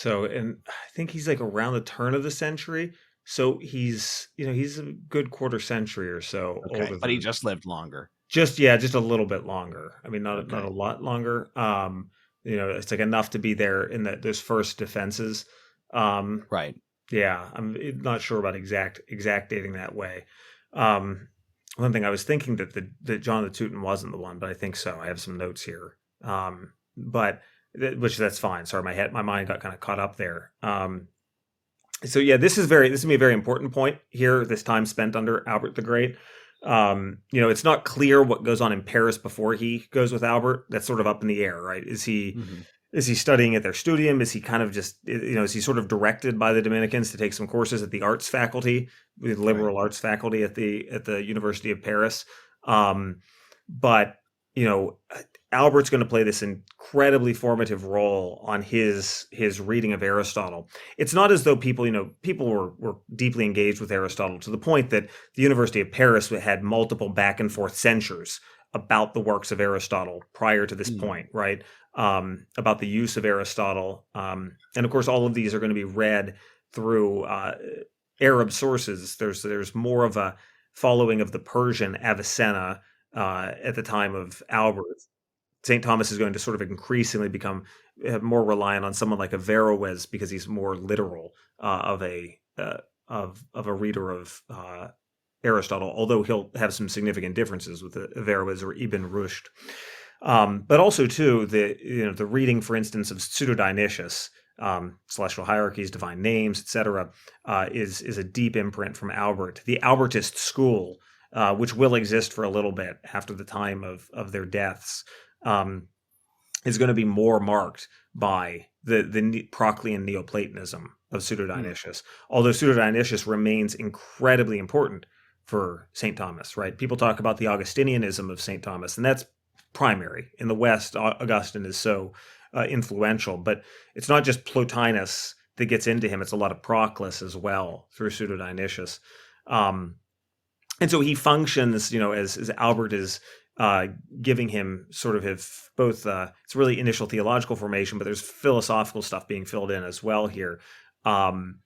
B: and I think he's like around the turn of the century. So he's a good quarter century or so
A: Okay,
B: older
A: but he
B: than
A: just lived longer.
B: just a little bit longer. I mean, not
A: Okay,
B: a lot longer. It's like enough to be there in those first defenses. Um,
A: right.
B: yeah, I'm not sure about exact dating that way. Um, One thing I was thinking that John the Teuton wasn't the one, but I think so. I have some notes here. But which that's fine. Sorry, my mind got kind of caught up there. So yeah, this is gonna be a very important point here. This time spent under Albert the Great. It's not clear what goes on in Paris before he goes with Albert. That's sort of up in the air, right?
A: Hmm.
B: Is he studying at their studium? Is he kind of just is he sort of directed by the Dominicans to take some courses at the arts faculty, the
A: Right.
B: liberal arts faculty at the University of Paris? But you know, Albert's going to play this incredibly formative role on his reading of Aristotle. It's not as though people were deeply engaged with Aristotle to the point that the University of Paris had multiple back and forth censures about the works of Aristotle prior to this
A: Mm.
B: point, right? About the use of Aristotle, and of course, all of these are going to be read through Arab sources. There's more of a following of the Persian Avicenna at the time of Albert. St. Thomas is going to sort of increasingly become more reliant on someone like Averroes because he's more literal of a reader of Aristotle, although he'll have some significant differences with Averroes or Ibn Rushd. But also too the reading, for instance, of Pseudo Dionysius, celestial hierarchies, divine names, etc., is a deep imprint from Albert. The Albertist school, which will exist for a little bit after the time of their deaths, um, is going to be more marked by the Proclean Neoplatonism of Pseudo
A: Mm.
B: Dionysius. Although Pseudo Dionysius remains incredibly important for St. Thomas, right? People talk about the Augustinianism of St. Thomas, and that's primary. In the West, Augustine is so influential, but it's not just Plotinus that gets into him. It's a lot of Proclus as well through Pseudo Dionysius. Um, and so he functions, as Albert is giving him sort of his both. It's really initial theological formation, but there's philosophical stuff being filled in as well here. Um,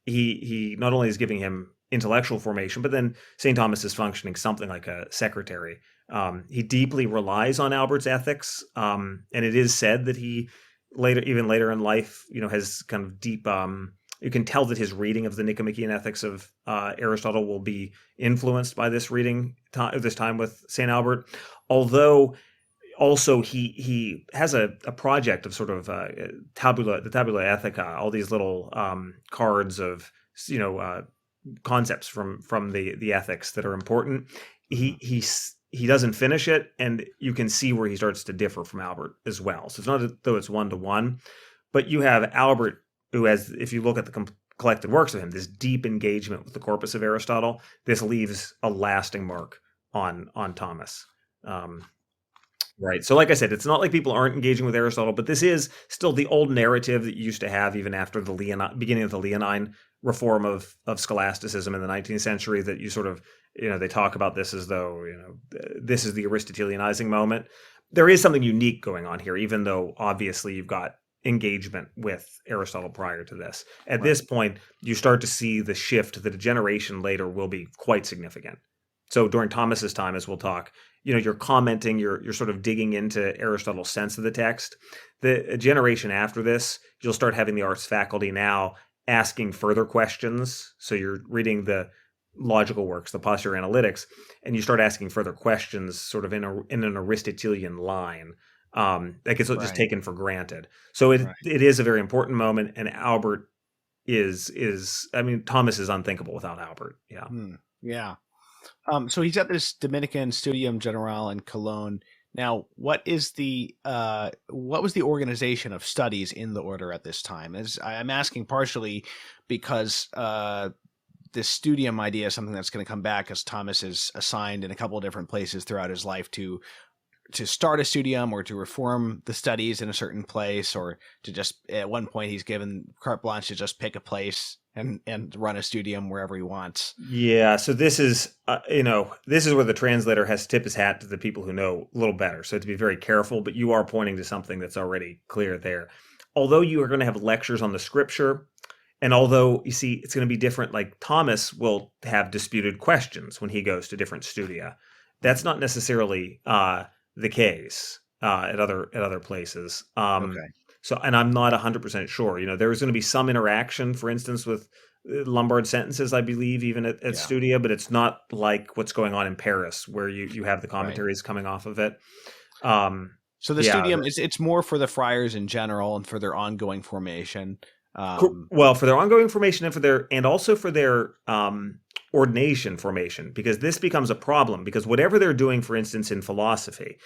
B: he not only is giving him intellectual formation, but then St. Thomas is functioning something like a secretary. He deeply relies on Albert's ethics, and it is said that he even later in life, has kind of deep. You can tell that his reading of the Nicomachean Ethics of Aristotle will be influenced by this this time with Saint Albert. Although also he has a project of sort of the tabula ethica, all these little cards of concepts from the ethics that are important.
A: Mhm.
B: He doesn't finish it, and you can see where he starts to differ from Albert as well. So it's not as though it's one to one, but you have Albert, who has, if you look at the collected works of him, this deep engagement with the corpus of Aristotle. This leaves a lasting mark on Thomas. Um, Right. So, like I said, it's not like people aren't engaging with Aristotle, but this is still the old narrative that you used to have even after the beginning of the Leonine reform of scholasticism in the 19th century. That you sort of, they talk about this as though, this is the Aristotelianizing moment. There is something unique going on here, even though obviously you've got engagement with Aristotle prior to this. At this
A: Right.
B: point, you start to see the shift that a generation later will be quite significant. So during Thomas's time, as we'll talk, you're commenting, you're sort of digging into Aristotle's sense of the text. The generation after this, you'll start having the arts faculty now asking further questions. So you're reading logical works, the posterior analytics, and you start asking further questions, sort of in an Aristotelian line. That gets just taken for granted. So it is a very important moment, and Albert is I mean, Thomas is unthinkable without Albert. Yeah.
A: Yeah. So he's at this Dominican Studium General in Cologne. Now, what was the organization of studies in the order at this time? I'm asking partially because this studium idea is something that's going to come back, as Thomas is assigned in a couple of different places throughout his life to start a studium or to reform the studies in a certain place, or to just, at one point he's given carte blanche to just pick a place and run a studium wherever he wants.
B: Yeah. So this is, this is where the translator has to tip his hat to the people who know a little better. So to be very careful, but you are pointing to something that's already clear there. Although you are going to have lectures on the scripture, and although, you see, it's going to be different, like Thomas will have disputed questions when he goes to different studia. That's not necessarily the case at other places.
A: Okay.
B: So, and I'm not 100% sure. There was going to be some interaction, for instance, with Lombard sentences, I believe, even at Studia, but it's not like what's going on in Paris, where you have the commentaries coming off of it.
A: So the studium it's more for the friars in general and for their ongoing formation.
B: Well, for their ongoing formation and also for their ordination formation, because this becomes a problem, because whatever they're doing, for instance, in philosophy,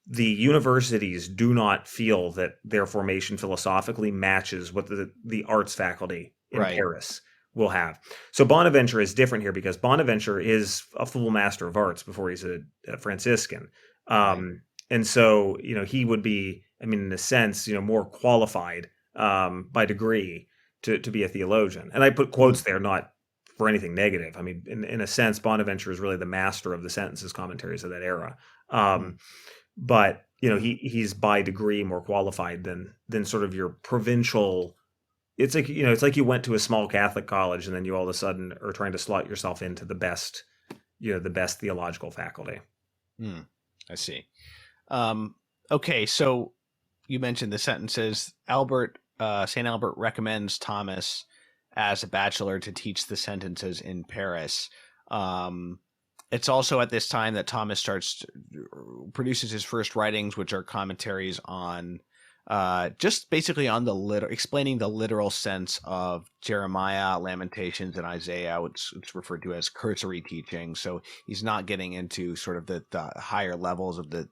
B: the universities do not feel that their formation philosophically matches what the arts faculty in Paris will have. So Bonaventure is different here, because Bonaventure is a full master of arts before he's a Franciscan. And so, he would be, in a sense, more qualified by degree to be a theologian. And I put quotes there, not for anything negative. In a sense, Bonaventure is really the master of the sentences commentaries of that era. But he's by degree more qualified than sort of your provincial. It's like you went to a small Catholic college and then you all of a sudden are trying to slot yourself into the best theological faculty.
A: I see. Okay, so you mentioned the sentences. St. Albert recommends Thomas as a bachelor to teach the sentences in Paris. It's also at this time that Thomas produces his first writings, which are commentaries on just basically on explaining the literal sense of Jeremiah, Lamentations, and Isaiah. It's referred to as cursory teaching. So he's not getting into sort of the higher levels of the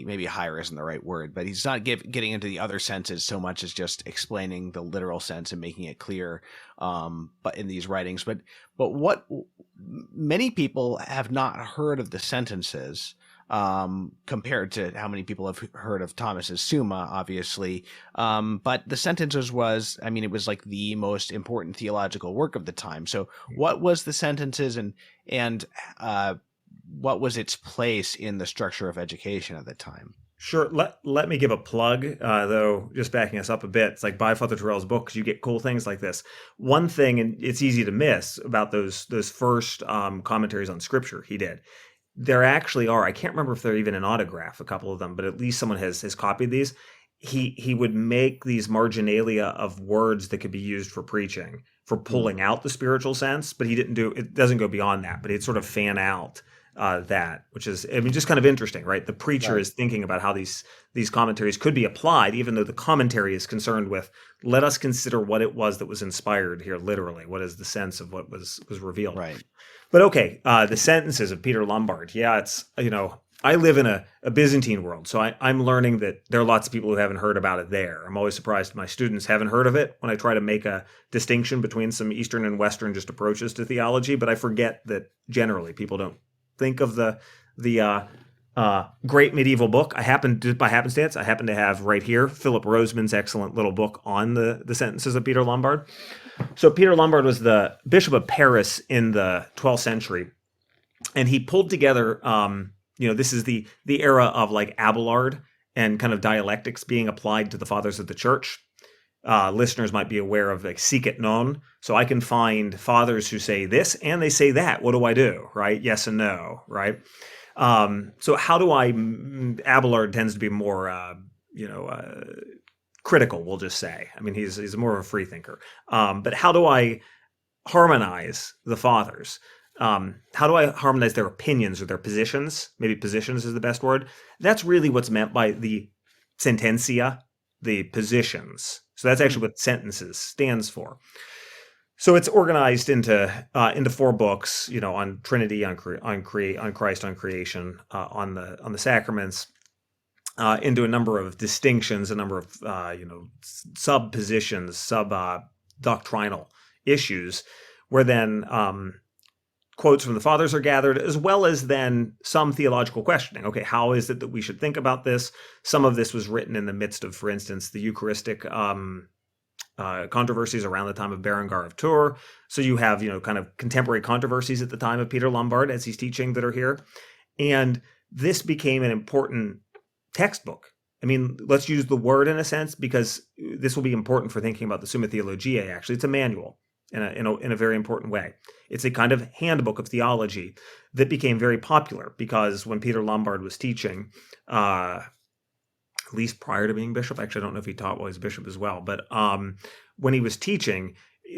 A: maybe higher isn't the right word, but he's not getting into the other senses so much as just explaining the literal sense and making it clear, but in these writings. But what many people have not heard of the sentences, compared to how many people have heard of Thomas's Summa, obviously. But the sentences was, it was like the most important theological work of the time. So what was the sentences and what was its place in the structure of education at the time?
B: Sure. Let me give a plug, though, just backing us up a bit. It's like buy Father Torrell's book, because you get cool things like this. One thing, and it's easy to miss, about those first commentaries on Scripture he did. There actually are, I can't remember if they're even an autograph, a couple of them, but at least someone has copied these. He would make these marginalia of words that could be used for preaching, for pulling out the spiritual sense, but it doesn't go beyond that, but he'd sort of fan out that, which is, just kind of interesting, right? The preacher is thinking about how these commentaries could be applied, even though the commentary is concerned with, let us consider what it was that was inspired here literally. What is the sense of what was revealed?
A: Right.
B: But okay, the sentences of Peter Lombard. Yeah, it's, I live in a Byzantine world, so I'm learning that there are lots of people who haven't heard about it there. I'm always surprised my students haven't heard of it when I try to make a distinction between some Eastern and Western just approaches to theology, but I forget that generally people don't think of the great medieval book. By happenstance, I happen to have right here Philip Roseman's excellent little book on the sentences of Peter Lombard. So Peter Lombard was the Bishop of Paris in the 12th century, and he pulled together, this is the era of like Abelard and kind of dialectics being applied to the fathers of the church. Listeners might be aware of like sic et non. So I can find fathers who say this and they say that. What do I do? Right? Yes and no. Right? So how do Abelard tends to be more, critical, we'll just say. He's more of a free thinker. But how do I harmonize the fathers. How do I harmonize their opinions or their positions? Maybe positions is the best word. That's really what's meant by the sententia, the positions. So that's actually what sentences stands for. So it's organized into 4 books, on Trinity, on Christ, on creation, on the sacraments, into a number of distinctions, a number of sub positions, doctrinal issues, where then quotes from the fathers are gathered, as well as then some theological questioning. Okay, how is it that we should think about this? Some of this was written in the midst of, for instance, the Eucharistic controversies around the time of Berengar of Tours. So you have, kind of contemporary controversies at the time of Peter Lombard as he's teaching that are here. And this became an important textbook. I mean, let's use the word in a sense, because this will be important for thinking about the Summa theologiae. Actually, it's a manual in a very important way. It's a kind of handbook of theology that became very popular because when Peter Lombard was teaching, at least prior to being bishop, actually, I don't know if he taught while he was bishop as well, but when he was teaching,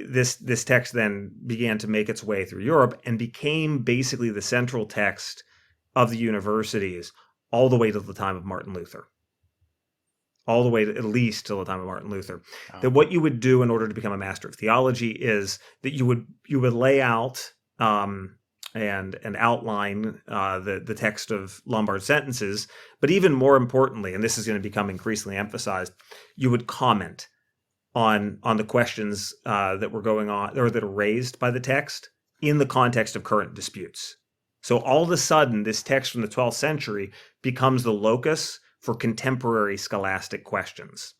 B: this text then began to make its way through Europe and became basically the central text of the universities all the way to the time of Martin Luther. All the way to, at least till the time of Martin Luther.
A: Oh.
B: That what you would do in order to become a master of theology is that you would lay out and outline the text of Lombard's sentences, but even more importantly, and this is going to become increasingly emphasized, you would comment on the questions that were going on or that are raised by the text in the context of current disputes. So all of a sudden, this text from the 12th century becomes the locus for contemporary scholastic questions.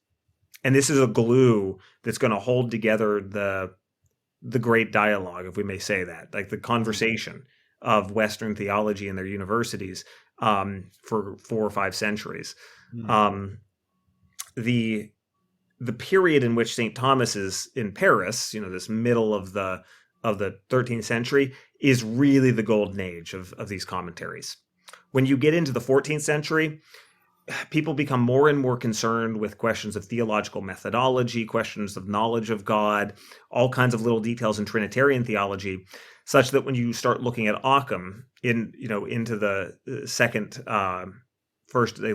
B: And this is a glue that's going to hold together the great dialogue, if we may say that, like the conversation of Western theology in their universities for 4 or 5 centuries. The period in which St. Thomas is in Paris, this middle of the 13th century, is really the golden age of these commentaries. When you get into the 14th century, people become more and more concerned with questions of theological methodology, questions of knowledge of God, all kinds of little details in Trinitarian theology, such that when you start looking at Occam into the second,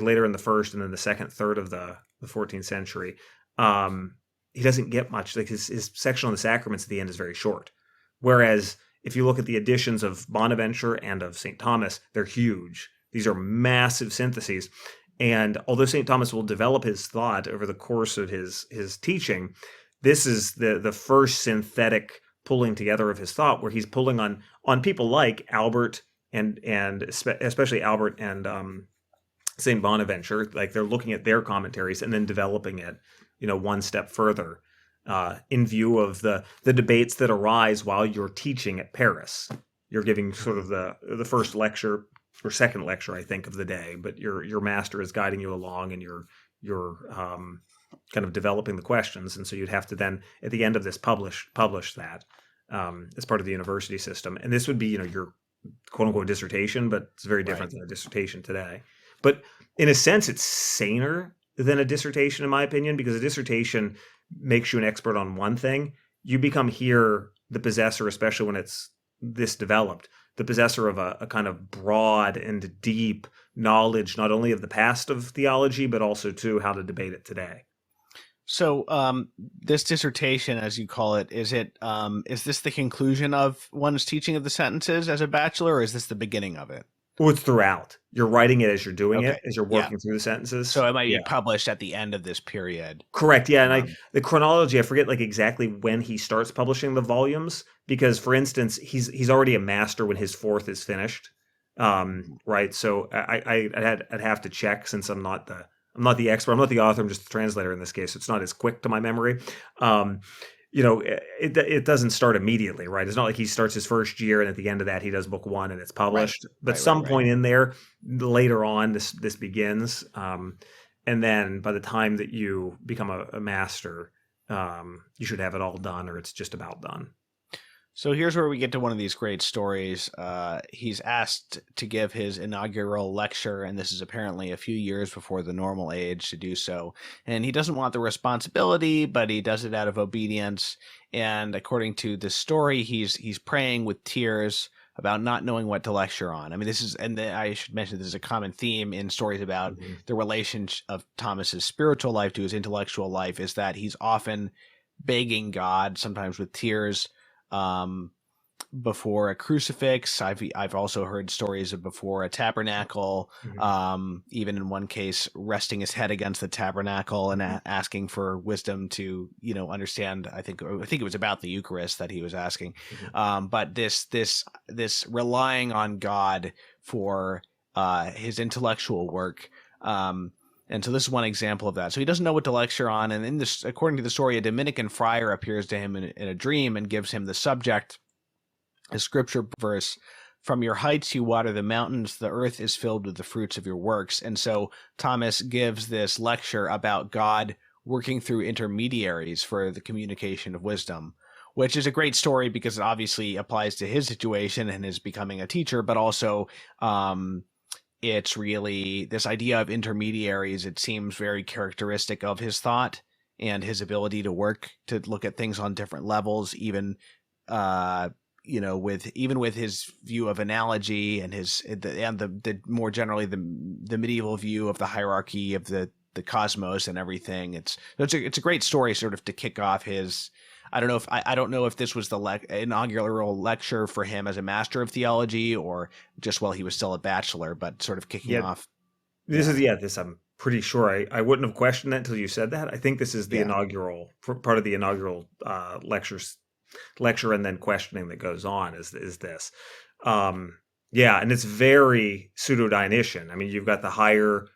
B: later in the first and then the second third of the 14th century, he doesn't get much. Like his section on the sacraments at the end is very short. Whereas if you look at the editions of Bonaventure and of St. Thomas, they're huge. These are massive syntheses. And although St. Thomas will develop his thought over the course of his teaching, this is the first synthetic pulling together of his thought, where he's pulling on people like Albert and especially Albert and St. Bonaventure. Like they're looking at their commentaries and then developing it, one step further in view of the debates that arise while you're teaching at Paris. You're giving sort of the first lecture or second lecture, I think, of the day, but your master is guiding you along, and you're kind of developing the questions, and so you'd have to then at the end of this publish that as part of the university system, and this would be your quote unquote dissertation, but it's very different than a dissertation today. But in a sense, it's saner than a dissertation, in my opinion, because a dissertation makes you an expert on one thing. You become here the possessor, especially when it's this developed, the possessor of a kind of broad and deep knowledge, not only of the past of theology, but also too how to debate it today.
A: So this dissertation, as you call it, is this the conclusion of one's teaching of the sentences as a bachelor, or is this the beginning of it?
B: Well, it's throughout. You're writing it as you're doing it, as you're working through the sentences.
A: So it might be published at the end of this period.
B: Correct. Yeah. And the chronology, I forget exactly when he starts publishing the volumes, because for instance, he's already a master when his 4th is finished. Right. So I'd have to check, since I'm not the expert. I'm not the author. I'm just the translator in this case. So it's not as quick to my memory. It doesn't start immediately, right? It's not like he starts his first year and at the end of that he does book 1 and it's published. Right. But some point in there, later on, this begins, and then by the time that you become a master, you should have it all done, or it's just about done.
A: So here's where we get to one of these great stories. He's asked to give his inaugural lecture, and this is apparently a few years before the normal age to do so. And he doesn't want the responsibility, but he does it out of obedience. And according to the story, he's praying with tears about not knowing what to lecture on. I mean, this is, and I should mention, this is a common theme in stories about the relation of Thomas's spiritual life to his intellectual life, is that he's often begging God, sometimes with tears, um, before a crucifix. I've also heard stories of before a tabernacle, even in one case resting his head against the tabernacle and asking for wisdom to understand. I think it was about the Eucharist that he was asking. But this relying on God for his intellectual work. And so this is one example of that. So he doesn't know what to lecture on. And in this, according to the story, a Dominican friar appears to him in a dream and gives him the subject, a scripture verse: "From your heights you water the mountains, the earth is filled with the fruits of your works." And so Thomas gives this lecture about God working through intermediaries for the communication of wisdom, which is a great story because it obviously applies to his situation and his becoming a teacher, but also it's really this idea of intermediaries. It seems very characteristic of his thought and his ability to work, to look at things on different levels, even with his view of analogy and the more generally the medieval view of the hierarchy of the cosmos and everything. It's a great story, sort of to kick off his. I don't know if this was the inaugural lecture for him as a master of theology or just while he was still a bachelor, but sort of kicking off.
B: This I'm pretty sure I wouldn't have questioned that until you said that. I think this is the inaugural part of the inaugural lecture and then questioning that goes on is this. And it's very pseudo-Dionysian. I mean, you've got the higher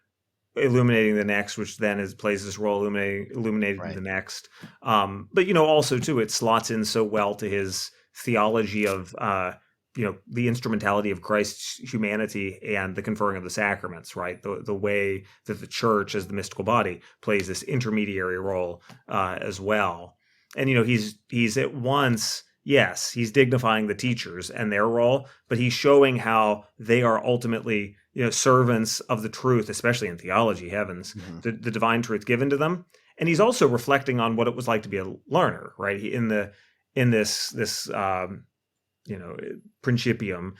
B: illuminating the next, which then plays this role illuminating the next. But also too, it slots in so well to his theology of the instrumentality of Christ's humanity and the conferring of the sacraments, right? The way that the church as the mystical body plays this intermediary role as well. And he's at once, yes, he's dignifying the teachers and their role, but he's showing how they are ultimately servants of the truth, especially in theology, the divine truth given to them. And he's also reflecting on what it was like to be a learner, right? In this Principium,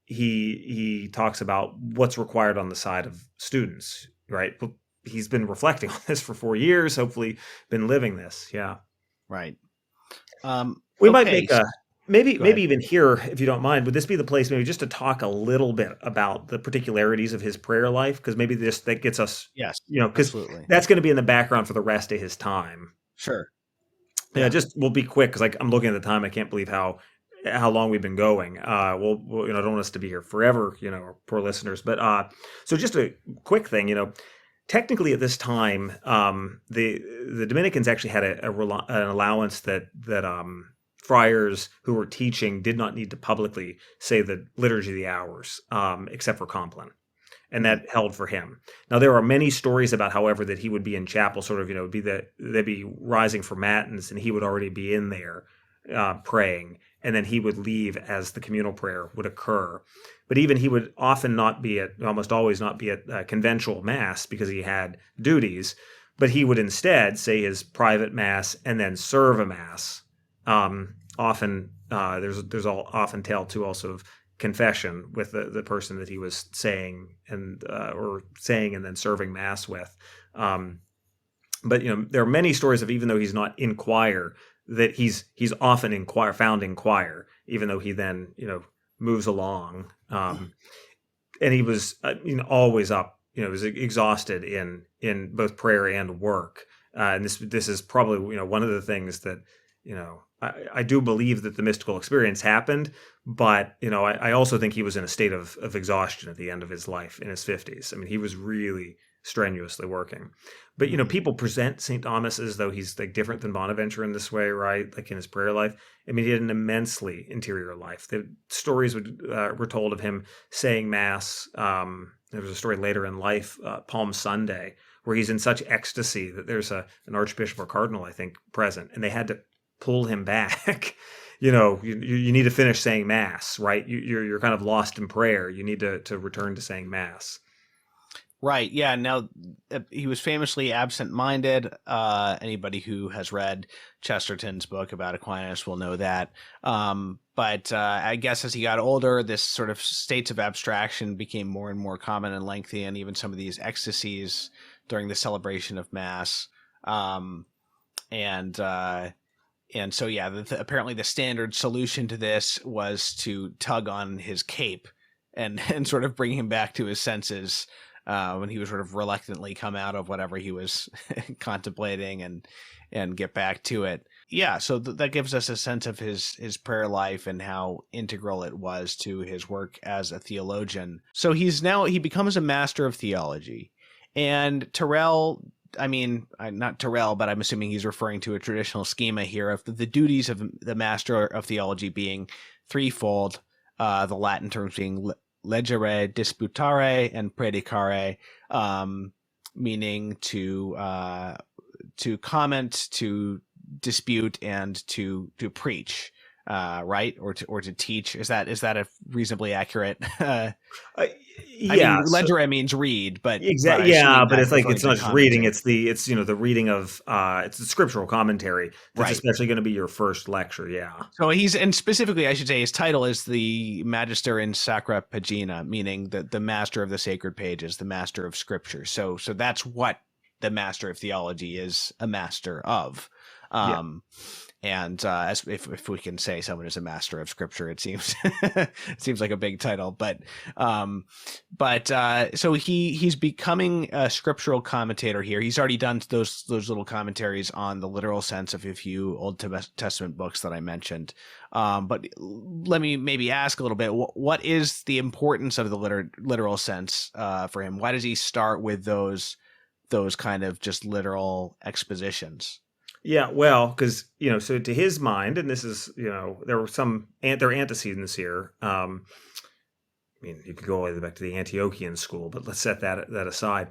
B: he talks about what's required on the side of students, right? But he's been reflecting on this for 4 years, hopefully been living this. Yeah.
A: Right.
B: We might make maybe even here, if you don't mind, would this be the place maybe just to talk a little bit about the particularities of his prayer life? Because maybe that gets us, because that's going to be in the background for the rest of his time.
A: Sure.
B: Yeah, we'll be quick because I'm looking at the time. I can't believe how long we've been going. I don't want us to be here forever, our poor listeners. But so just a quick thing, technically at this time, the Dominicans actually had an allowance that friars who were teaching did not need to publicly say the Liturgy of the Hours, except for Compline. And that held for him. Now, there are many stories about, however, that he would be in chapel, sort of, they'd be rising for matins, and he would already be in there praying, and then he would leave as the communal prayer would occur. But even he would almost always not be at conventual mass because he had duties, but he would instead say his private mass and then serve a mass. Often there's often tale too also of confession with the person that he was saying and then serving mass with. But there are many stories of, even though he's not in choir, that he's often found in choir, even though he then moves along. And he was always up, was exhausted in both prayer and work. And this is probably one of the things that I do believe that the mystical experience happened, but I also think he was in a state of exhaustion at the end of his life in his 50s. I mean, he was really strenuously working. But people present St. Thomas as though he's like different than Bonaventure in this way, right? Like in his prayer life. I mean, he had an immensely interior life. The stories were told of him saying mass. There was a story later in life, Palm Sunday, where he's in such ecstasy that there's an archbishop or cardinal, I think, present, and they had to pull him back you need to finish saying mass, right? You're kind of lost in prayer. You need to return to saying mass.
A: Right. Yeah. Now, he was famously absent-minded. Anybody who has read Chesterton's book about Aquinas will know that. But I guess as he got older, this sort of states of abstraction became more and more common and lengthy, and even some of these ecstasies during the celebration of Mass. And so, yeah, apparently the standard solution to this was to tug on his cape and sort of bring him back to his senses. When he was sort of reluctantly come out of whatever he was contemplating and get back to it. Yeah, so that gives us a sense of his prayer life and how integral it was to his work as a theologian. So he becomes a master of theology. And Torrell, not Torrell, but I'm assuming he's referring to a traditional schema here of the duties of the master of theology being threefold, the Latin terms being legere, disputare, and predicare, meaning to comment, to dispute, and to preach, right, or to teach. Is that a reasonably accurate?
B: Yeah,
A: legere means read, but
B: exactly. Yeah, but it's like
A: referring
B: it's not
A: to
B: just
A: commenting.
B: reading. It's the reading of it's the scriptural commentary. That's
A: Right.
B: especially going to be your first lecture. Yeah.
A: So and specifically, I should say, his title is the Magister in Sacra Pagina, meaning the master of the sacred pages, the master of Scripture. So that's what the master of theology is a master of.
B: Yeah.
A: And as if we can say someone is a master of Scripture, it seems like a big title. But so he's becoming a scriptural commentator here. He's already done those little commentaries on the literal sense of a few Old Testament books that I mentioned. But let me maybe ask a little bit: what is the importance of the literal sense for him? Why does he start with those kind of just literal expositions?
B: Yeah, well, because so to his mind, and this is there were there are antecedents here. You could go all the way back to the Antiochian school, but let's set that aside.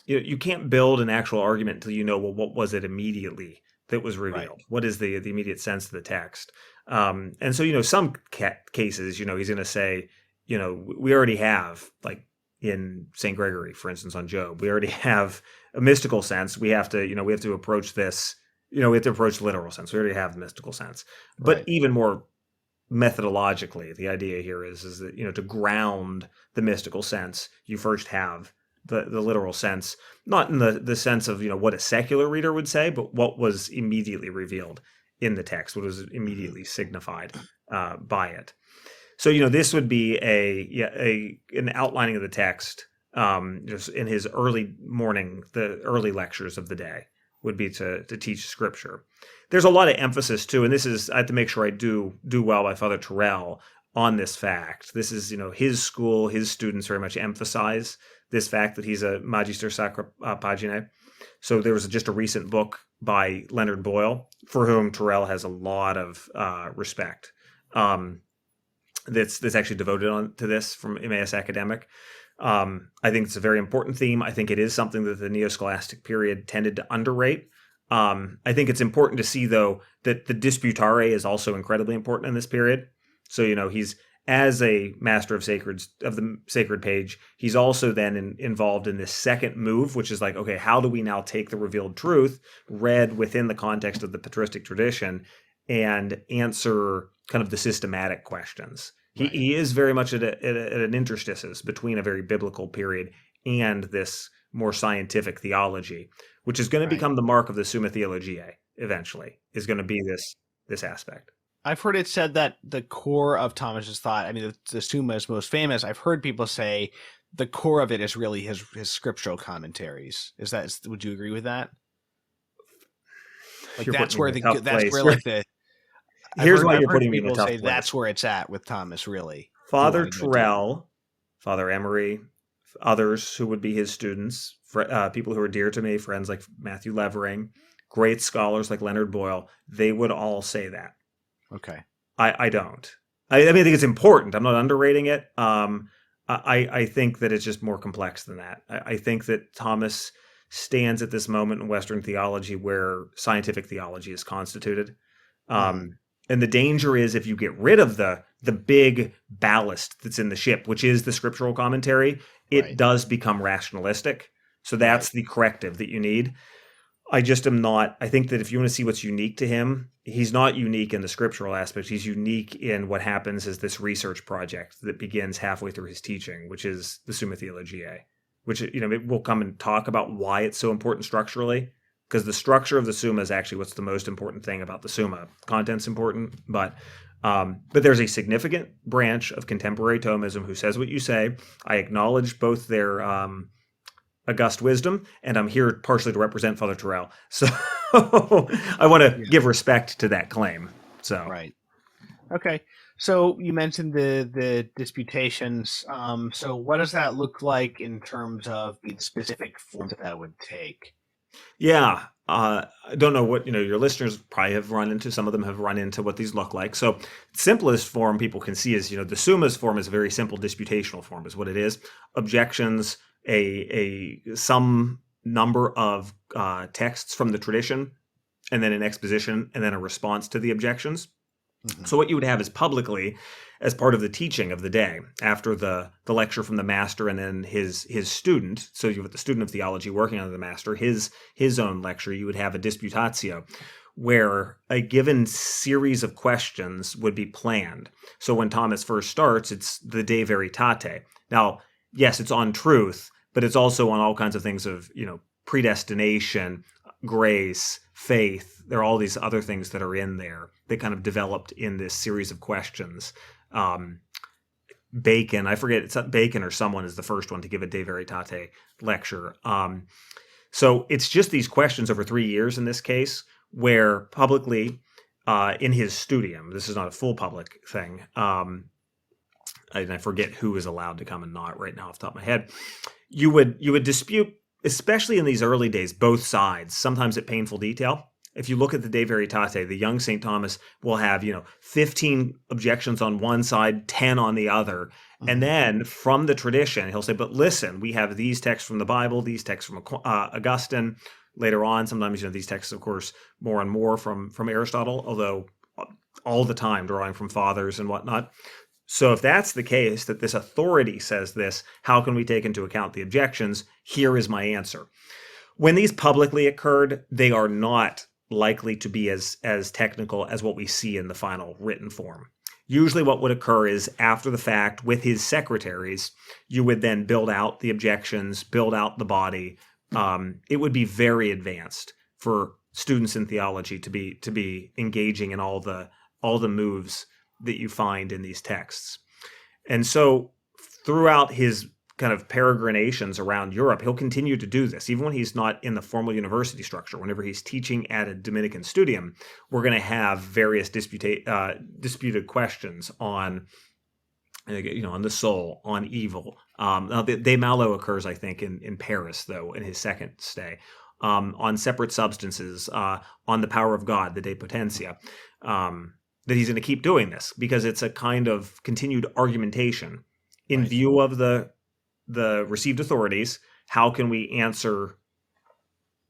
B: You can't build an actual argument until you know, well, what was it immediately that was revealed?
A: Right.
B: What is the immediate sense of the text? And so some cases, he's going to say, we already have, like in St. Gregory, for instance, on Job, we already have a mystical sense. We have to approach this, we have to approach the literal sense. We already have the mystical sense. But
A: Right.
B: even more methodologically, the idea here is that, to ground the mystical sense, you first have the literal sense, not in the sense of, what a secular reader would say, but what was immediately revealed in the text, what was immediately signified by it. So, this would be an outlining of the text, just in his early morning, the early lectures of the day would be to teach Scripture. There's a lot of emphasis too, and I have to make sure I do well by Father Torrell on this fact. This is, his school, his students very much emphasize this fact that he's a Magister Sacra Paginae. So there was just a recent book by Leonard Boyle, for whom Torrell has a lot of respect. That's actually devoted to this from Emmaus Academic. I think it's a very important theme. I think it is something that the Neo-Scholastic period tended to underrate. I think it's important to see, though, that the disputare is also incredibly important in this period. So, he's, as a master of the sacred page, he's also then involved in this second move, which is like, okay, how do we now take the revealed truth read within the context of the patristic tradition and answer kind of the systematic questions? Right. He is very much at an interstices between a very biblical period and this more scientific theology, which is going to become the mark of the Summa theologiae eventually, is going to be this aspect.
A: I've heard it said that the core of Thomas's thought, the Summa is most famous. I've heard people say the core of it is really his scriptural commentaries. Would you agree with that? Like that's where
B: Here's why you're putting me in a tough place.
A: That's where it's at with Thomas, really.
B: Father Torrell, Father Emery, others who would be his students, people who are dear to me, friends like Matthew Levering, great scholars like Leonard Boyle, they would all say that.
A: Okay.
B: I don't. I think it's important. I'm not underrating it. I think that it's just more complex than that. I think that Thomas stands at this moment in Western theology where scientific theology is constituted. And the danger is if you get rid of the big ballast that's in the ship, which is the scriptural commentary, it
A: Right.
B: does become rationalistic. So
A: Right.
B: that's the corrective that you need. I just am not. I think that if you want to see what's unique to him, he's not unique in the scriptural aspect. He's unique in what happens as this research project that begins halfway through his teaching, which is the Summa theologiae, which, we'll come and talk about why it's so important structurally, because the structure of the Summa is actually what's the most important thing about the Summa. Content's important, but there's a significant branch of contemporary Thomism who says what you say. I acknowledge both their august wisdom, and I'm here partially to represent Father Torrell. So I want to
A: Yeah.
B: give respect to that claim. So
A: Right. Okay. So you mentioned the disputations. So what does that look like in terms of the specific form that would take?
B: yeah, I don't know what your listeners probably have run into. Some of them have run into what these look like. So simplest form people can see is the Summa's form is a very simple disputational form, is what it is. Objections, a some number of texts from the tradition, and then an exposition, and then a response to the objections.
A: Mm-hmm.
B: So what you would have is publicly, as part of the teaching of the day, after the lecture from the master and then his student. So you have the student of theology working under the master, his own lecture. You would have a disputatio, where a given series of questions would be planned. So when Thomas first starts, it's the De Veritate. Now, yes, it's on truth, but it's also on all kinds of things of predestination, grace, faith. There are all these other things that are in there that kind of developed in this series of questions. Bacon, I forget, it's Bacon or someone is the first one to give a De Veritate lecture. So it's just these questions over 3 years in this case, where publicly in his studium, this is not a full public thing, and I forget who is allowed to come and not right now off the top of my head, you would dispute, especially in these early days, both sides, sometimes at painful detail. If you look at the De Veritate, the young St. Thomas will have, 15 objections on one side, 10 on the other. Mm-hmm. And then from the tradition, he'll say, but listen, we have these texts from the Bible, these texts from Augustine. Later on, sometimes, these texts, of course, more and more from Aristotle, although all the time drawing from fathers and whatnot. So if that's the case, that this authority says this, how can we take into account the objections? Here is my answer. When these publicly occurred, they are not likely to be as technical as what we see in the final written form. Usually what would occur is after the fact with his secretaries, you would then build out the objections, build out the body. It would be very advanced for students in theology to be engaging in all the moves that you find in these texts. And so throughout his kind of peregrinations around Europe, he'll continue to do this. Even when he's not in the formal university structure, whenever he's teaching at a Dominican studium, we're going to have various disputed questions on, on the soul, on evil. Now, De Malo occurs, I think, in Paris, though, in his second stay, on separate substances, on the power of God, the De Potentia, that he's going to keep doing this because it's a kind of continued argumentation in view of the received authorities. How can we answer,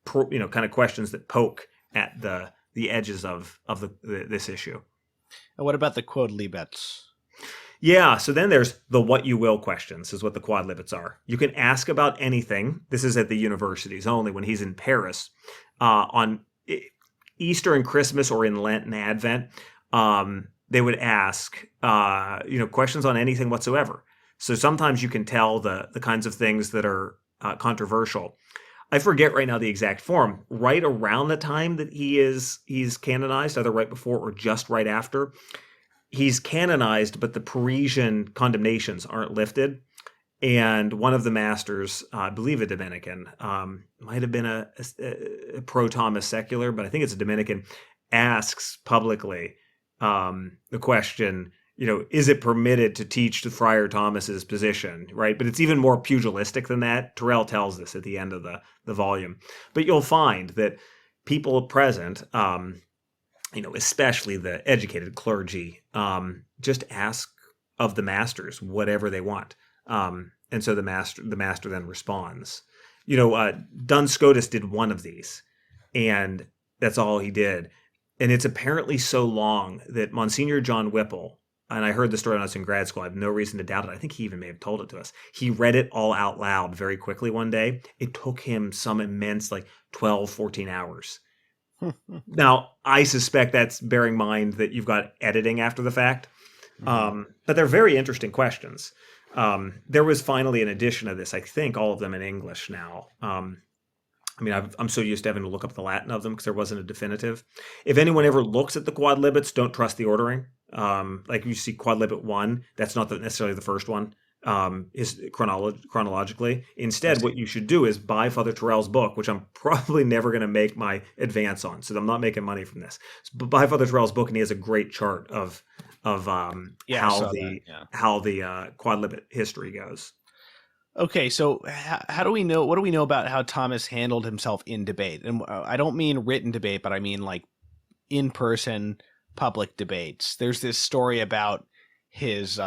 B: kind of questions that poke at the edges of this issue?
A: And what about the quodlibets?
B: Yeah, so then there's the what you will questions is what the quodlibets are. You can ask about anything. This is at the universities only when he's in Paris. On Easter and Christmas or in Lent and Advent, they would ask, questions on anything whatsoever. So sometimes you can tell the kinds of things that are controversial. I forget right now the exact form. Right around the time that he's canonized, either right before or just right after, he's canonized, but the Parisian condemnations aren't lifted. And one of the masters, I believe a Dominican, might have been a pro-Thomas secular, but I think it's a Dominican, asks publicly the question, is it permitted to teach to Friar Thomas's position, right? But it's even more pugilistic than that. Torrell tells this at the end of the volume. But you'll find that people present, especially the educated clergy, just ask of the masters whatever they want. And so the master then responds. Duns Scotus did one of these, and that's all he did. And it's apparently so long that Monsignor John Whipple, and I heard the story when I was in grad school, I have no reason to doubt it. I think he even may have told it to us. He read it all out loud very quickly one day. It took him some immense, like 12, 14 hours. Now, I suspect that's bearing in mind that you've got editing after the fact. But they're very interesting questions. There was finally an edition of this, I think all of them in English now. I mean, I'm so used to having to look up the Latin of them because there wasn't a definitive. If anyone ever looks at the quadlibets, don't trust the ordering. Like you see quadlibet 1, that's not necessarily the first one, is chronologically. Instead, what you should do is buy Father Torrell's book, which I'm probably never going to make my advance on, so I'm not making money from this. But buy Father Torrell's book, and he has a great chart of how the quadlibet history goes.
A: Okay, so how do we know? What do we know about how Thomas handled himself in debate? And I don't mean written debate, but I mean like in-person public debates. There's this story about his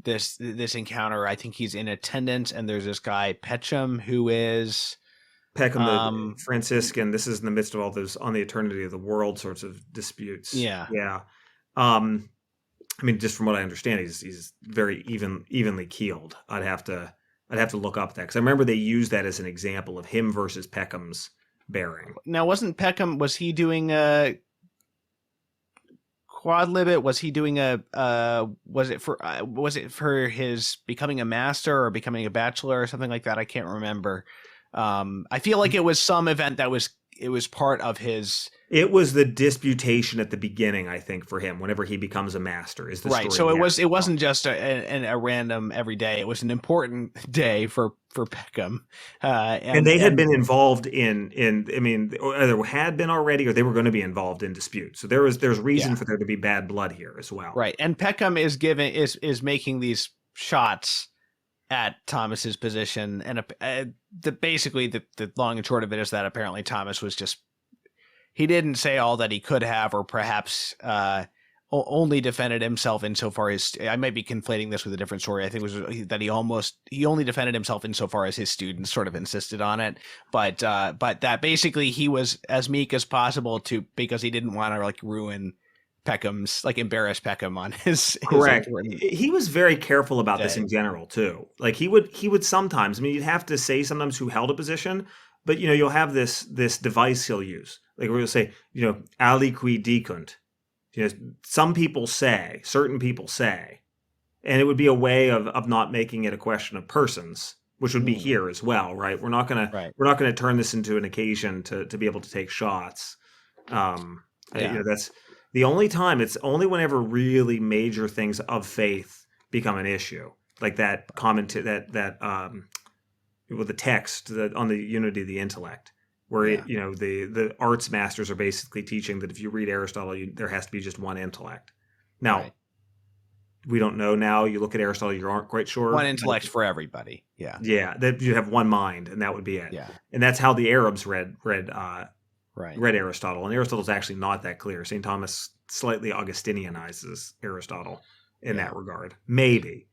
A: this encounter. I think he's in attendance, and there's this guy Peckham who is
B: Peckham, the Franciscan. This is in the midst of all those on the eternity of the world sorts of disputes.
A: Yeah.
B: I mean, just from what I understand, he's very evenly keeled. I'd have to look up that because I remember they used that as an example of him versus Peckham's bearing.
A: Now, wasn't Peckham? Was he doing a quadlibet? Was he doing was it for his becoming a master or becoming a bachelor or something like that? I can't remember. I feel like it was some event that was part of his.
B: It was the disputation at the beginning, I think, for him. Whenever he becomes a master, is the
A: right.
B: story.
A: So it wasn't just a random every day. It was an important day for Peckham,
B: and they had been involved in. I mean, either had been already, or they were going to be involved in dispute. So there's reason for there to be bad blood here as well.
A: Right, and Peckham is making these shots at Thomas's position, and basically the long and short of it is that apparently Thomas was just. He didn't say all that he could have, or perhaps only defended himself insofar as I might be conflating this with a different story. I think it was that he only defended himself insofar as his students sort of insisted on it, but that basically he was as meek as possible because he didn't want to like ruin Peckham's, like embarrass Peckham on his
B: correct. He was very careful about this in general too. Like he would sometimes. I mean, you'd have to say sometimes who held a position, but you'll have this device he'll use. Like we'll say, aliqui dicunt. Some people say, certain people say, and it would be a way of not making it a question of persons, which would be here as well, right? We're not gonna turn this into an occasion to be able to take shots. That's the only time. It's only whenever really major things of faith become an issue, like that comment with the text on the unity of the intellect. Where the arts masters are basically teaching that if you read Aristotle, there has to be just one intellect. Now, we don't know now. You look at Aristotle, you aren't quite sure.
A: One intellect for everybody. Yeah.
B: Yeah, that you have one mind, and that would be it.
A: Yeah.
B: And that's how the Arabs read Aristotle. And Aristotle's actually not that clear. St. Thomas slightly Augustinianizes Aristotle in that regard. Maybe.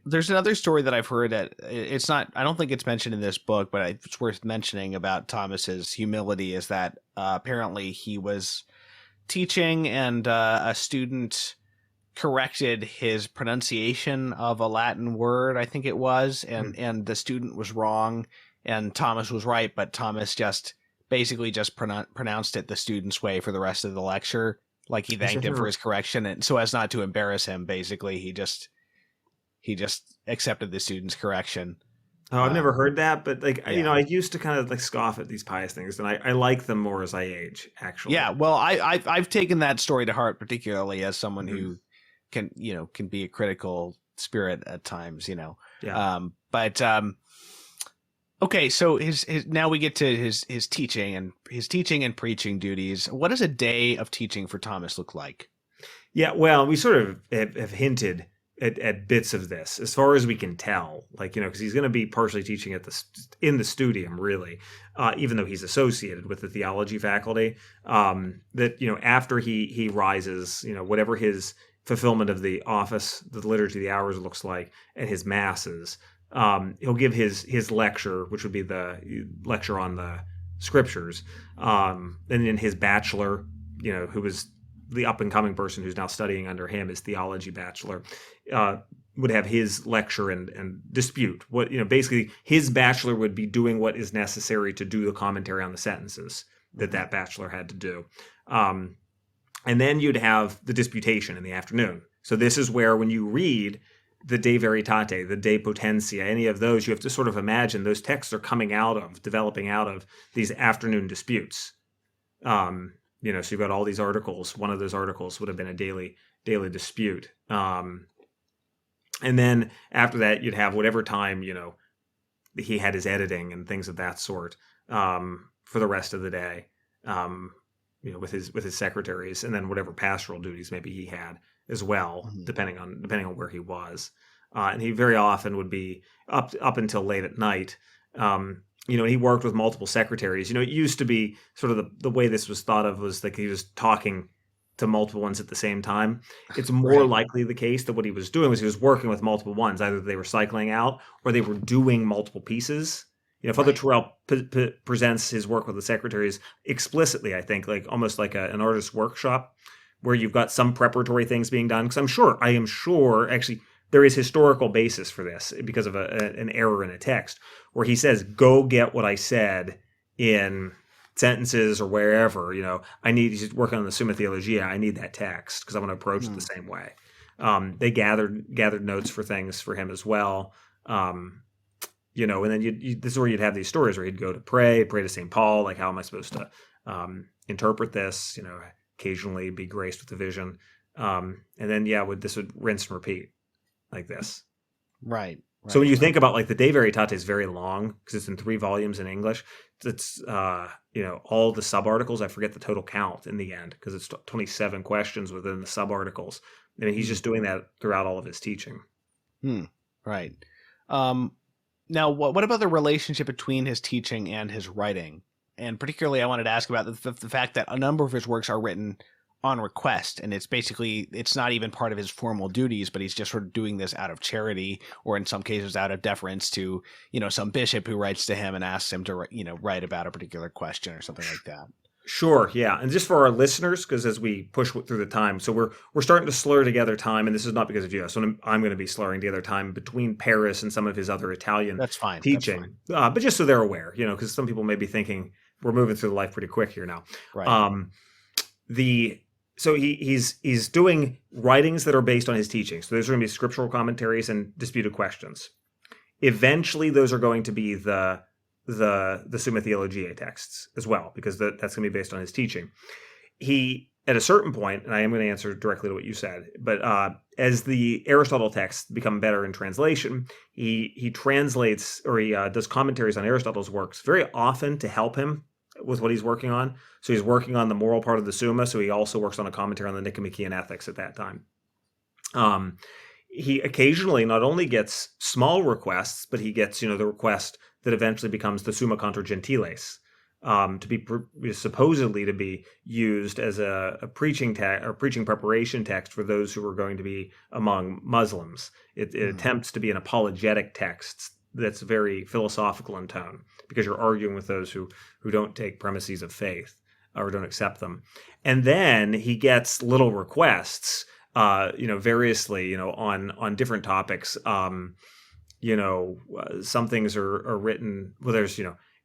A: There's another story that I've heard that it's not, I don't think it's mentioned in this book, but it's worth mentioning about Thomas's humility is that apparently he was teaching and a student corrected his pronunciation of a Latin word, I think it was, and the student was wrong and Thomas was right, but Thomas basically pronounced it the student's way for the rest of the lecture. Like he thanked him for his correction, and so as not to embarrass him, basically he just accepted the student's correction.
B: Oh, I've never heard that, but I used to kind of like scoff at these pious things, and I like them more as I age, actually.
A: Yeah, well, I've taken that story to heart, particularly as someone who can be a critical spirit at times, Yeah. Okay, so his now we get to his teaching and preaching duties. What does a day of teaching for Thomas look like?
B: Yeah, well, we sort of have hinted at bits of this as far as we can tell, because he's going to be partially teaching in the studium, really, even though he's associated with the theology faculty, that, after he rises, whatever his fulfillment of the office, the liturgy of the hours looks like, and his masses, he'll give his lecture, which would be the lecture on the scriptures. And in his bachelor, who was the up and coming person who's now studying under him, his theology bachelor, would have his lecture and dispute what, basically his bachelor would be doing what is necessary to do the commentary on the sentences that bachelor had to do. And then you'd have the disputation in the afternoon. So this is where, when you read the De Veritate, the De Potentia, any of those, you have to sort of imagine those texts are developing out of these afternoon disputes. So you've got all these articles. One of those articles would have been a daily dispute. And then after that, you'd have whatever time, he had his editing and things of that sort for the rest of the day, with his secretaries, and then whatever pastoral duties maybe he had as well, depending on where he was. And he very often would be up until late at night. And he worked with multiple secretaries. It used to be sort of the way this was thought of was like he was talking to multiple ones at the same time. It's more likely the case that what he was doing was he was working with multiple ones. Either they were cycling out or they were doing multiple pieces. Father Torrell presents his work with the secretaries explicitly, I think, like almost like an artist's workshop, where you've got some preparatory things being done. Because I am sure, actually, there is historical basis for this because of an error in a text, where he says, "Go get what I said in sentences or wherever." He's working on the Summa theologiae. I need that text because I want to approach it the same way. They gathered notes for things for him as well. And then this is where you'd have these stories where he'd go to pray to St. Paul, like, how am I supposed to interpret this? Occasionally be graced with a vision. And then, this would rinse and repeat like this.
A: Right.
B: So when you think about, like, the De Veritate is very long because it's in 3 volumes in English. It's, all the sub-articles, I forget the total count in the end because it's 27 questions within the sub-articles. I mean, he's just doing that throughout all of his teaching.
A: Right. Now, what about the relationship between his teaching and his writing? And particularly, I wanted to ask about the fact that a number of his works are written on request, and it's not even part of his formal duties, but he's just sort of doing this out of charity, or in some cases out of deference to, some bishop who writes to him and asks him to, write about a particular question or something like that.
B: Sure, yeah. And just for our listeners, because as we push through the time, so we're starting to slur together time, and this is not because of you. So I'm going to be slurring together time between Paris and some of his other Italian teaching. But just so they're aware, because some people may be thinking we're moving through the life pretty quick here now.
A: Right.
B: So he's doing writings that are based on his teaching. So those are going to be scriptural commentaries and disputed questions. Eventually, those are going to be the Summa theologiae texts as well, because that's going to be based on his teaching. He, at a certain point, and I am going to answer directly to what you said, but as the Aristotle texts become better in translation, he translates, or he does commentaries on Aristotle's works very often to help him with what he's working on. So he's working on the moral part of the Summa, so he also works on a commentary on the Nicomachean Ethics at that time. He occasionally not only gets small requests, but he gets, the request that eventually becomes the Summa contra Gentiles, to be supposedly to be used as a preaching preaching preparation text for those who are going to be among Muslims. It attempts to be an apologetic text that's very philosophical in tone, because you're arguing with those who don't take premises of faith or don't accept them. And then he gets little requests, variously, on different topics. Some things are written. Well, there's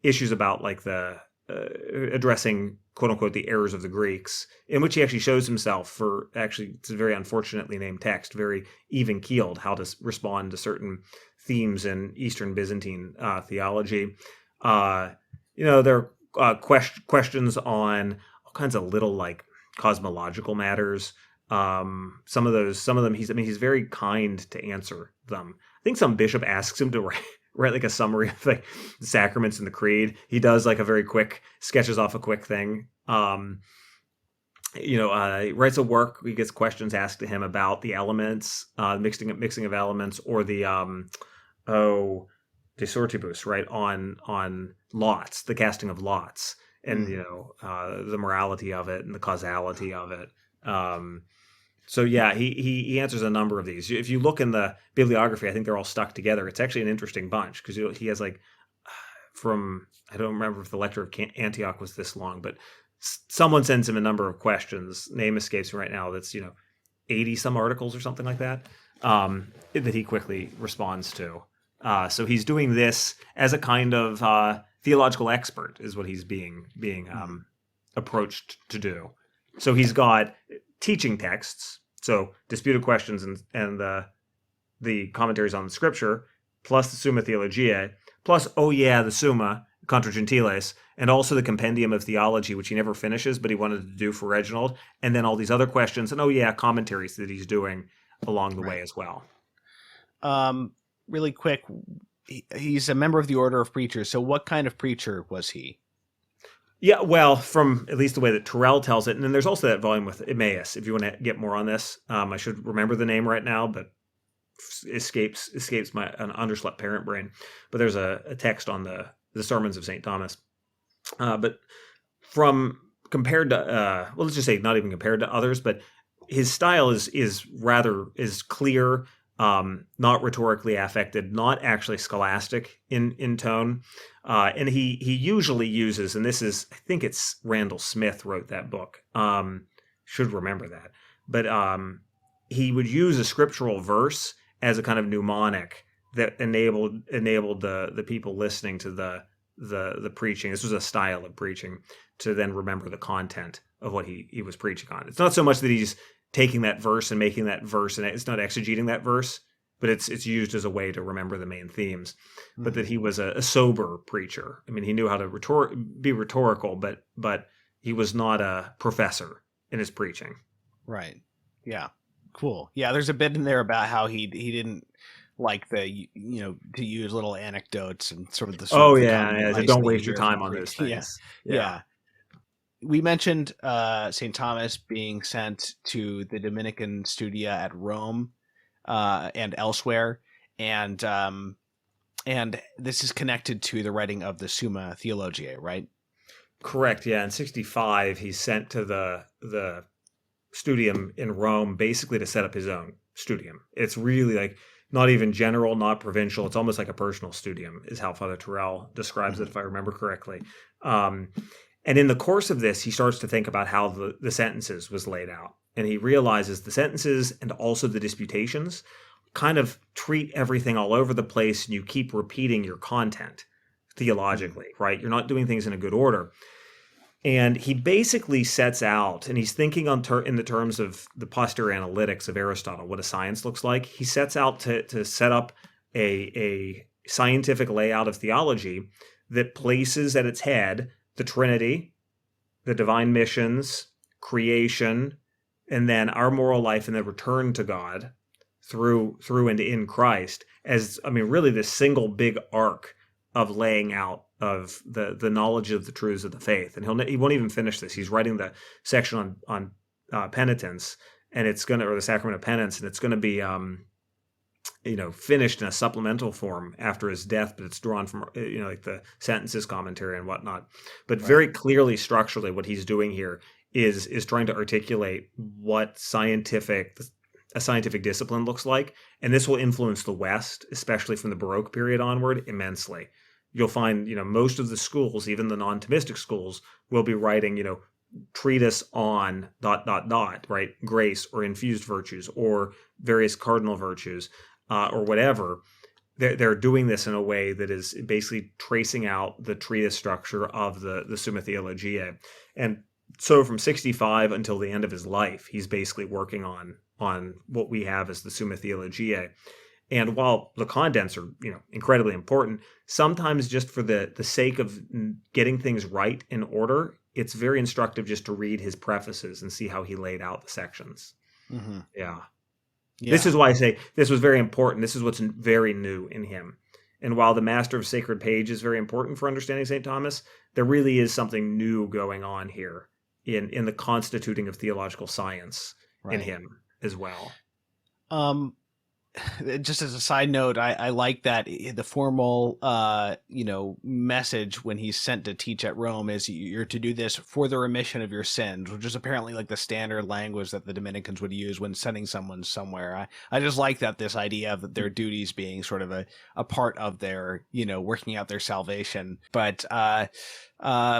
B: issues about like the addressing quote unquote the errors of the Greeks, in which he actually shows himself for it's a very unfortunately named text, very even keeled, how to respond to certain themes in Eastern Byzantine theology. There are questions on all kinds of little like cosmological matters. Some of them he's very kind to answer them. I think some bishop asks him to write like a summary of like the sacraments and the creed. He does like a very quick, sketches off a quick thing. He writes a work. He gets questions asked to him about the elements, mixing of elements, or the de sortibus, right, on lots, the casting of lots, and the morality of it and the causality of it. So yeah, he answers a number of these. If you look in the bibliography, I think they're all stuck together. It's actually an interesting bunch, because he has like I don't remember if the lecture of Antioch was this long, but someone sends him a number of questions. Name escapes me right now. That's 80 some articles or something like that, that he quickly responds to. So he's doing this as a kind of theological expert, is what he's being approached to do. So he's got teaching texts, so disputed questions and the commentaries on the Scripture, plus the Summa Theologiae, plus the Summa Contra Gentiles, and also the Compendium of Theology, which he never finishes, but he wanted to do for Reginald, and then all these other questions, and commentaries that he's doing along the way as well.
A: Really quick, he's a member of the Order of Preachers. So what kind of preacher was he?
B: Yeah, well, from at least the way that Torrell tells it, and then there's also that volume with Emmaus, if you want to get more on this. I should remember the name right now, but escapes my an underslept parent brain. But there's a text on the sermons of St. Thomas. But from compared to, let's just say not even compared to others, but his style is clear, not rhetorically affected, not actually scholastic in tone. And he usually uses, and this is, I think it's Randall Smith wrote that book. Should remember that. But he would use a scriptural verse as a kind of mnemonic that enabled the people listening to the preaching. This was a style of preaching, to then remember the content of what he was preaching on. It's not so much that he's taking that verse and making that verse, and it's not exegeting that verse, but it's used as a way to remember the main themes. Mm-hmm. But that he was a sober preacher. I mean, he knew how to be rhetorical, but he was not a professor in his preaching.
A: Right. Yeah. Cool. Yeah. There's a bit in there about how he didn't like to use little anecdotes and sort of the.
B: So don't waste your time on those things.
A: Yeah. We mentioned St. Thomas being sent to the Dominican Studia at Rome and elsewhere, and this is connected to the writing of the Summa Theologiae, right?
B: Correct. Yeah. In 65, he's sent to the studium in Rome, basically to set up his own studium. It's really like not even general, not provincial. It's almost like a personal studium, is how Father Torrell describes it, if I remember correctly. And in the course of this, he starts to think about how the sentences was laid out. And he realizes the sentences and also the disputations kind of treat everything all over the place, and you keep repeating your content theologically, right? You're not doing things in a good order. And he basically sets out, and he's thinking in the terms of the posterior analytics of Aristotle, what a science looks like. He sets out to set up a scientific layout of theology that places at its head the Trinity, the divine missions, creation, and then our moral life and the return to God through and in Christ as, really this single big arc of laying out of the knowledge of the truths of the faith. And he won't even finish this. He's writing the section on penitence, and or the sacrament of penance, and it's going to be finished in a supplemental form after his death, but it's drawn from like the sentences commentary and whatnot. But very clearly, structurally, what he's doing here is trying to articulate what a scientific discipline looks like, and this will influence the West, especially from the Baroque period onward, immensely. You'll find, most of the schools, even the non-Thomistic schools, will be writing, treatise on ... right? Grace or infused virtues or various cardinal virtues or whatever. They're doing this in a way that is basically tracing out the treatise structure of the Summa Theologiae. And so from 65 until the end of his life, he's basically working on what we have as the Summa Theologiae. And while the contents are, incredibly important, sometimes just for the sake of getting things right in order, it's very instructive just to read his prefaces and see how he laid out the sections. Mm-hmm. Yeah. This is why I say this was very important. This is what's very new in him. And while the Master of Sacred Page is very important for understanding St. Thomas, there really is something new going on here in the constituting of theological science in him as well.
A: just as a side note, I like that the formal, message when he's sent to teach at Rome is you're to do this for the remission of your sins, which is apparently like the standard language that the Dominicans would use when sending someone somewhere. I just like that, this idea of their duties being sort of a part of their, working out their salvation. But,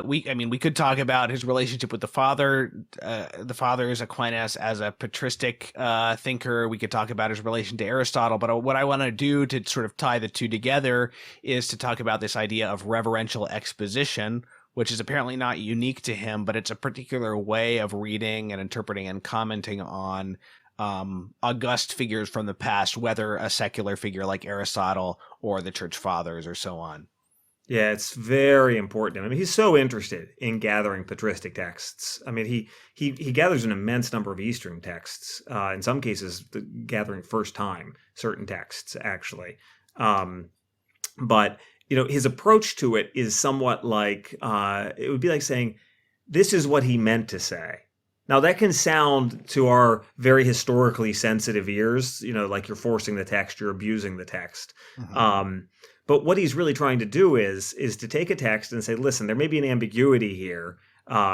A: we could talk about his relationship with the father. The father is Aquinas as a patristic thinker. We could talk about his relation to Aristotle. But what I want to do to sort of tie the two together is to talk about this idea of reverential exposition, which is apparently not unique to him, but it's a particular way of reading and interpreting and commenting on august figures from the past, whether a secular figure like Aristotle or the church fathers or so on.
B: Yeah, it's very important. I mean, he's so interested in gathering patristic texts. I mean, he gathers an immense number of Eastern texts. In some cases, gathering first time certain texts actually. But his approach to it is somewhat like it would be like saying, "This is what he meant to say." Now, that can sound to our very historically sensitive ears, like you're forcing the text, you're abusing the text. Mm-hmm. But what he's really trying to do is to take a text and say, listen, there may be an ambiguity here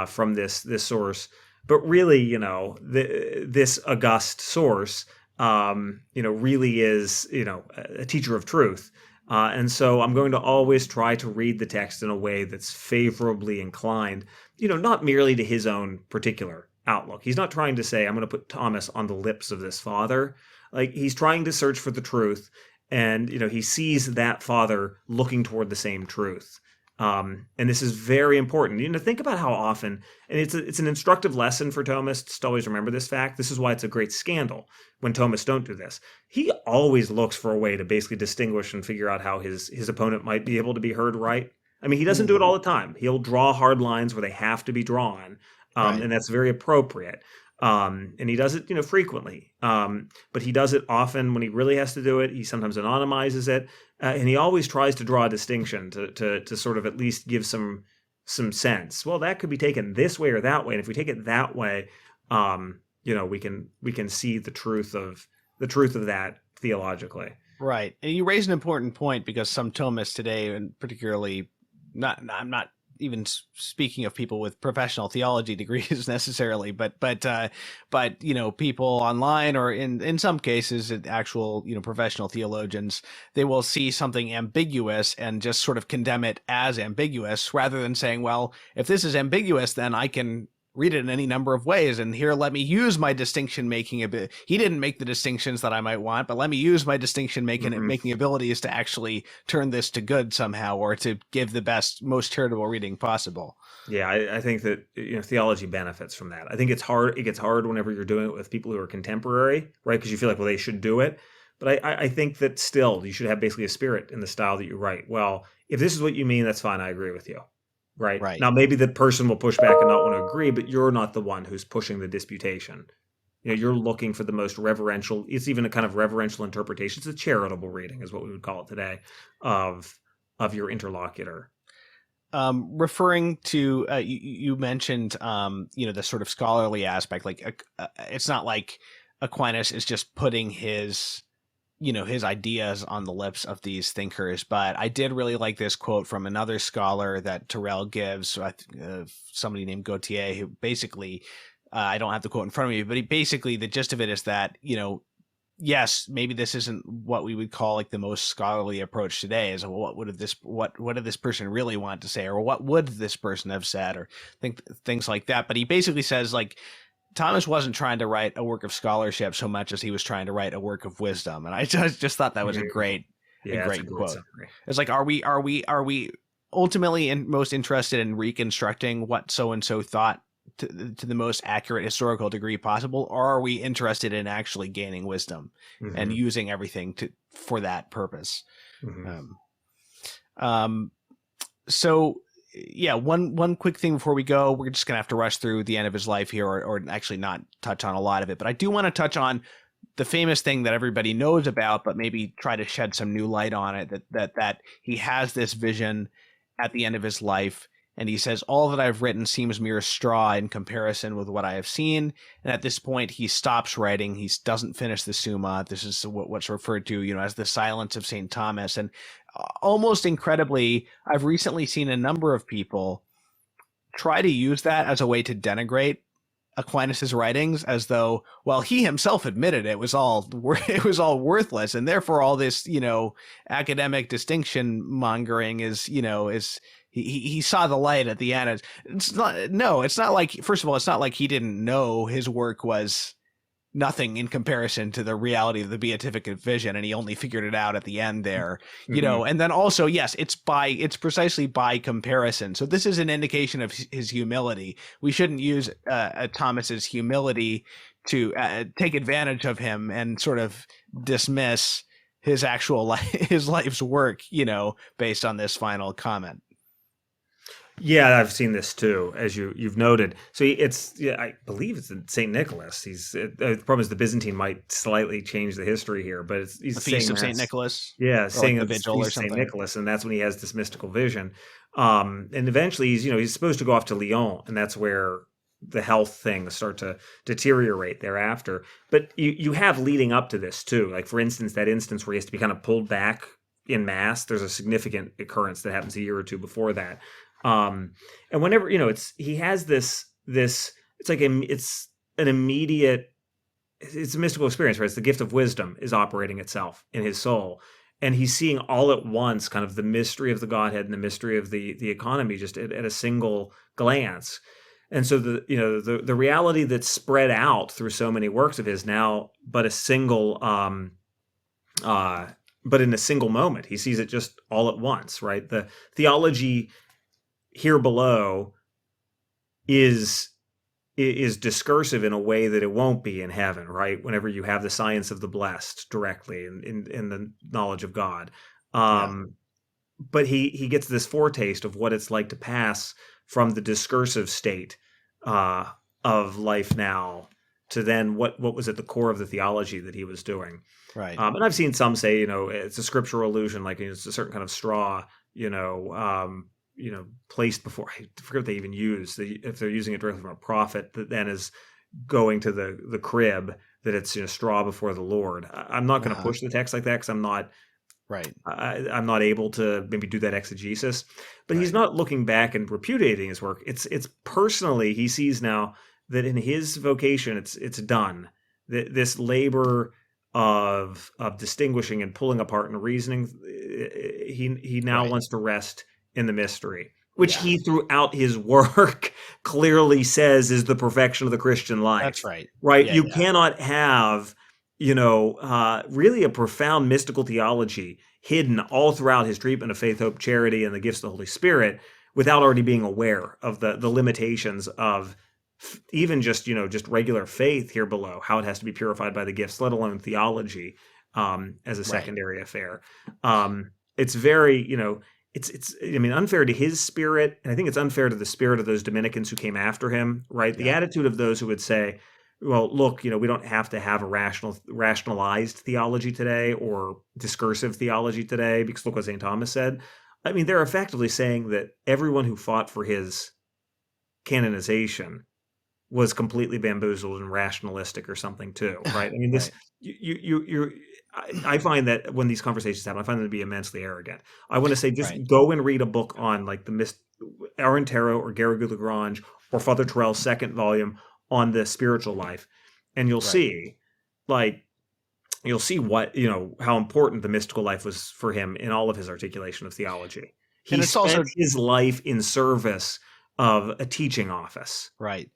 B: from this source, but really, this august source, really is, a teacher of truth. And so I'm going to always try to read the text in a way that's favorably inclined, not merely to his own particular outlook. He's not trying to say, I'm going to put Thomas on the lips of this father. Like, he's trying to search for the truth. And, he sees that father looking toward the same truth. And this is very important. Think about how often, and it's an instructive lesson for Thomists to always remember this fact. This is why it's a great scandal when Thomists don't do this. He always looks for a way to basically distinguish and figure out how his opponent might be able to be heard right. I mean, he doesn't do it all the time. He'll draw hard lines where they have to be drawn, and that's very appropriate. And he does it, frequently. But he does it often when he really has to do it. He sometimes anonymizes it, and he always tries to draw a distinction to sort of at least give some sense. Well, that could be taken this way or that way, and if we take it that way, we can see the truth of that theologically.
A: Right, and you raise an important point, because some Thomists today, and particularly, I'm not even speaking of people with professional theology degrees necessarily, but people online, or in some cases actual professional theologians, they will see something ambiguous and just sort of condemn it as ambiguous, rather than saying, well, if this is ambiguous, then I can read it in any number of ways, and here let me use my distinction making ability. He didn't make the distinctions that I might want, but let me use my distinction making abilities to actually turn this to good somehow, or to give the best, most charitable reading possible.
B: Yeah, I think that theology benefits from that. I think it's hard. It gets hard whenever you're doing it with people who are contemporary, right? Because you feel like, well, they should do it. But I think that still you should have basically a spirit in the style that you write. Well, if this is what you mean, that's fine. I agree with you. Right. Now, maybe the person will push back and not want to agree, but you're not the one who's pushing the disputation. You're looking for the most reverential. It's even a kind of reverential interpretation. It's a charitable reading, is what we would call it today, of your interlocutor.
A: Referring to you mentioned the sort of scholarly aspect. Like it's not like Aquinas is just putting his ideas on the lips of these thinkers. But I did really like this quote from another scholar that Torrell gives, somebody named Gautier, who basically, I don't have the quote in front of me, but the gist of it is that, yes, maybe this isn't what we would call like the most scholarly approach today, is what did this person really want to say, or what would this person have said, or things like that. But he basically says, like, Thomas wasn't trying to write a work of scholarship so much as he was trying to write a work of wisdom, and I just thought that was a great quote. Summary. It's like, are we ultimately most interested in reconstructing what so and so thought to the most accurate historical degree possible, or are we interested in actually gaining wisdom and using everything for that purpose? So. Yeah, one quick thing before we go. We're just going to have to rush through the end of his life here, or actually not touch on a lot of it. But I do want to touch on the famous thing that everybody knows about, but maybe try to shed some new light on it, that he has this vision at the end of his life, And he says, all that I've written seems mere straw in comparison with what I have seen. And at this point, he stops writing. He doesn't finish the Summa. This is what's referred to, as the silence of St. Thomas. And almost incredibly, I've recently seen a number of people try to use that as a way to denigrate Aquinas's writings, as though, well, he himself admitted it was all worthless, and therefore all this, academic distinction mongering is he saw the light at the end. It's not like, first of all, it's not like he didn't know his work was nothing in comparison to the reality of the beatific vision, and he only figured it out at the end there, and then also, yes, it's precisely by comparison. So this is an indication of his humility. We shouldn't use Thomas's humility to take advantage of him and sort of dismiss his actual his life's work, based on this final comment.
B: Yeah, I've seen this too, as you've noted. So I believe it's Saint Nicholas. The problem is the Byzantine might slightly change the history here, but he's
A: the feast of Saint Nicholas.
B: Yeah, saying
A: the vigil or something.
B: Saint Nicholas, and that's when he has this mystical vision. And eventually, he's supposed to go off to Lyon, and that's where the health things start to deteriorate thereafter. But you have leading up to this too. Like, for instance, that instance where he has to be kind of pulled back in mass. There's a significant occurrence that happens a year or two before that. And whenever, he has this, it's like, it's an immediate, it's a mystical experience, right? It's the gift of wisdom is operating itself in his soul. And he's seeing all at once kind of the mystery of the Godhead and the mystery of the economy just at a single glance. And so the reality that's spread out through so many works of his now, but in a single moment, he sees it just all at once, right? The theology here below is discursive in a way that it won't be in heaven, right? Whenever you have the science of the blessed directly in the knowledge of God. But he gets this foretaste of what it's like to pass from the discursive state of life now to then what was at the core of the theology that he was doing.
A: Right.
B: And I've seen some say, it's a scriptural allusion, like it's a certain kind of straw, placed before, I forget what they even use, if they're using it directly from a prophet that then is going to the crib, that it's straw before the Lord. I'm not going to push the text like that because I'm not
A: right.
B: I'm not able to maybe do that exegesis, but he's not looking back and repudiating his work. It's personally, he sees now that in his vocation, it's done. This labor of distinguishing and pulling apart and reasoning, he now wants to rest in the mystery, which he throughout his work clearly says is the perfection of the Christian life.
A: That's right.
B: Right. You cannot have, really a profound mystical theology hidden all throughout his treatment of faith, hope, charity, and the gifts of the Holy Spirit without already being aware of the limitations of even just regular faith here below, how it has to be purified by the gifts, let alone theology as a secondary affair. It's very, it's unfair to his spirit, and I think it's unfair to the spirit of those Dominicans who came after him, right? The attitude of those who would say, well, look, we don't have to have a rationalized theology today or discursive theology today, because look what St. Thomas said. I mean, they're effectively saying that everyone who fought for his canonization was completely bamboozled and rationalistic or something too, right? I mean, this I find that when these conversations happen, I find them to be immensely arrogant. I want to say, just go and read a book on like Aaron Terreau or Garrigou Lagrange or Father Torrell's second volume on the spiritual life, and you'll see, what how important the mystical life was for him in all of his articulation of theology. He spent his life in service of a teaching office,
A: right?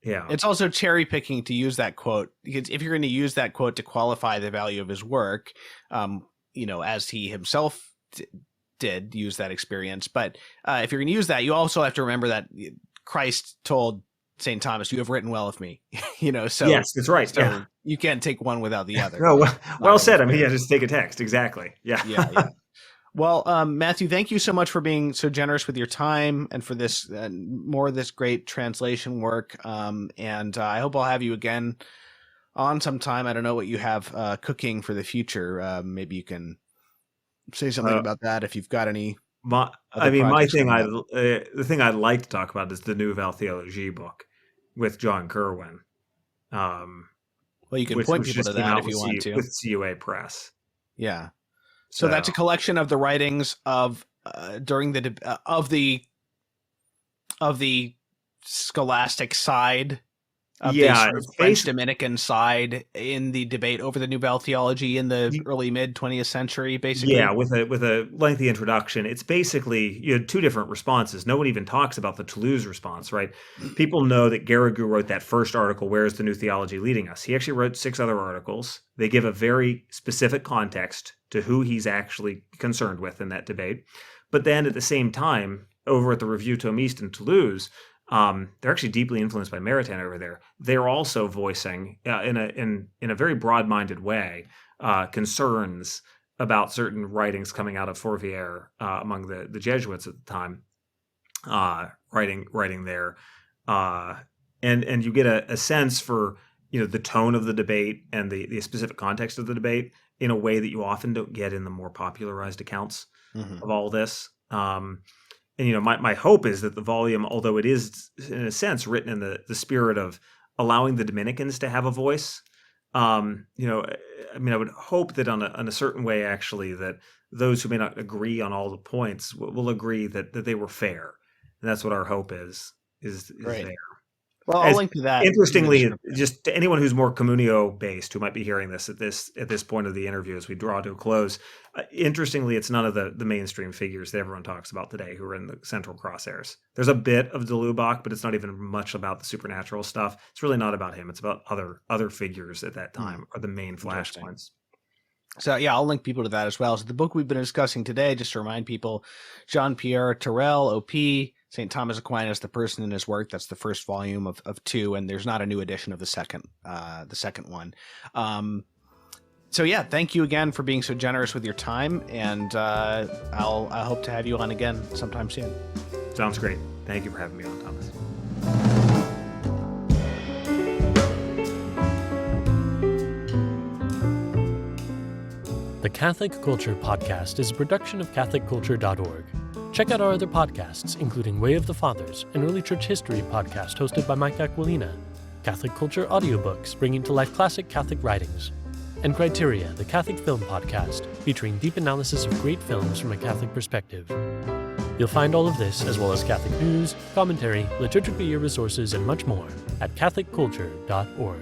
B: Yeah.
A: It's also cherry picking to use that quote, because if you're going to use that quote to qualify the value of his work, as he himself did use that experience. But if you're going to use that, you also have to remember that Christ told St. Thomas, "You have written well of me." So
B: yes, that's right.
A: So you can't take one without the other.
B: No, well said. I mean, just take a text. Exactly. Yeah.
A: Yeah. Well, Matthew, thank you so much for being so generous with your time and for this more of this great translation work. And I hope I'll have you again on sometime. I don't know what you have cooking for the future. Maybe you can say something about that if you've got any other
B: My
A: projects
B: thing,
A: coming up?
B: the thing I'd like to talk about is the Nouvelle Theologie book with John Kerwin, um,
A: Well, you can
B: which
A: point people to
B: just came
A: that
B: out
A: if you want to.
B: with CUA Press.
A: Yeah. So that's
B: So
A: a collection of the writings of during the of the scholastic side of the
B: yeah,
A: sort of
B: it's
A: French
B: based.
A: Dominican side in the debate over the Nouvelle Theology in the early mid 20th century,
B: Yeah,
A: basically.
B: with a lengthy introduction. It's basically you had two different responses. No one even talks about the Toulouse response, right? People know that Garrigou wrote that first article, "Where is the new theology leading us?" He actually wrote 6 other articles. They give a very specific context to who he's actually concerned with in that debate. But then at the same time, over at the Revue Thomiste in Toulouse, they're actually deeply influenced by Maritain over there. They're also voicing in a very broad-minded way concerns about certain writings coming out of Fourvière among the Jesuits at the time, writing there, uh, and you get a sense for the tone of the debate and the specific context of the debate in a way that you often don't get in the more popularized accounts
A: Mm-hmm.
B: of all this. And my hope is that the volume, although it is in a sense written in the spirit of allowing the Dominicans to have a voice, I would hope that on a certain way, actually, that those who may not agree on all the points will agree that they were fair, and that's what our hope is
A: Great.
B: there.
A: Well, I'll
B: As
A: link to that in the
B: interestingly,
A: description.
B: just to anyone who's more communio based who might be hearing this at this point of the interview as we draw to a close, interestingly, it's none of the mainstream figures that everyone talks about today who are in the central crosshairs. There's a bit of de Lubac, but it's not even much about the supernatural stuff. It's really not about him. It's about other figures at that time are the main flashpoints.
A: So yeah, I'll link people to that as well. So the book we've been discussing today, just to remind people, Jean-Pierre Torrell, OP, St. Thomas Aquinas, the person in his work. That's the first volume of 2, and there's not a new edition of the second one. So yeah, thank you again for being so generous with your time, and I hope to have you on again sometime soon.
B: Sounds great. Thank you for having me on, Thomas.
C: The Catholic Culture Podcast is a production of CatholicCulture.org. Check out our other podcasts, including Way of the Fathers, an early church history podcast hosted by Mike Aquilina, Catholic Culture audiobooks bringing to life classic Catholic writings, and Criteria, the Catholic Film Podcast, featuring deep analysis of great films from a Catholic perspective. You'll find all of this, as well as Catholic news, commentary, liturgical year resources, and much more at CatholicCulture.org.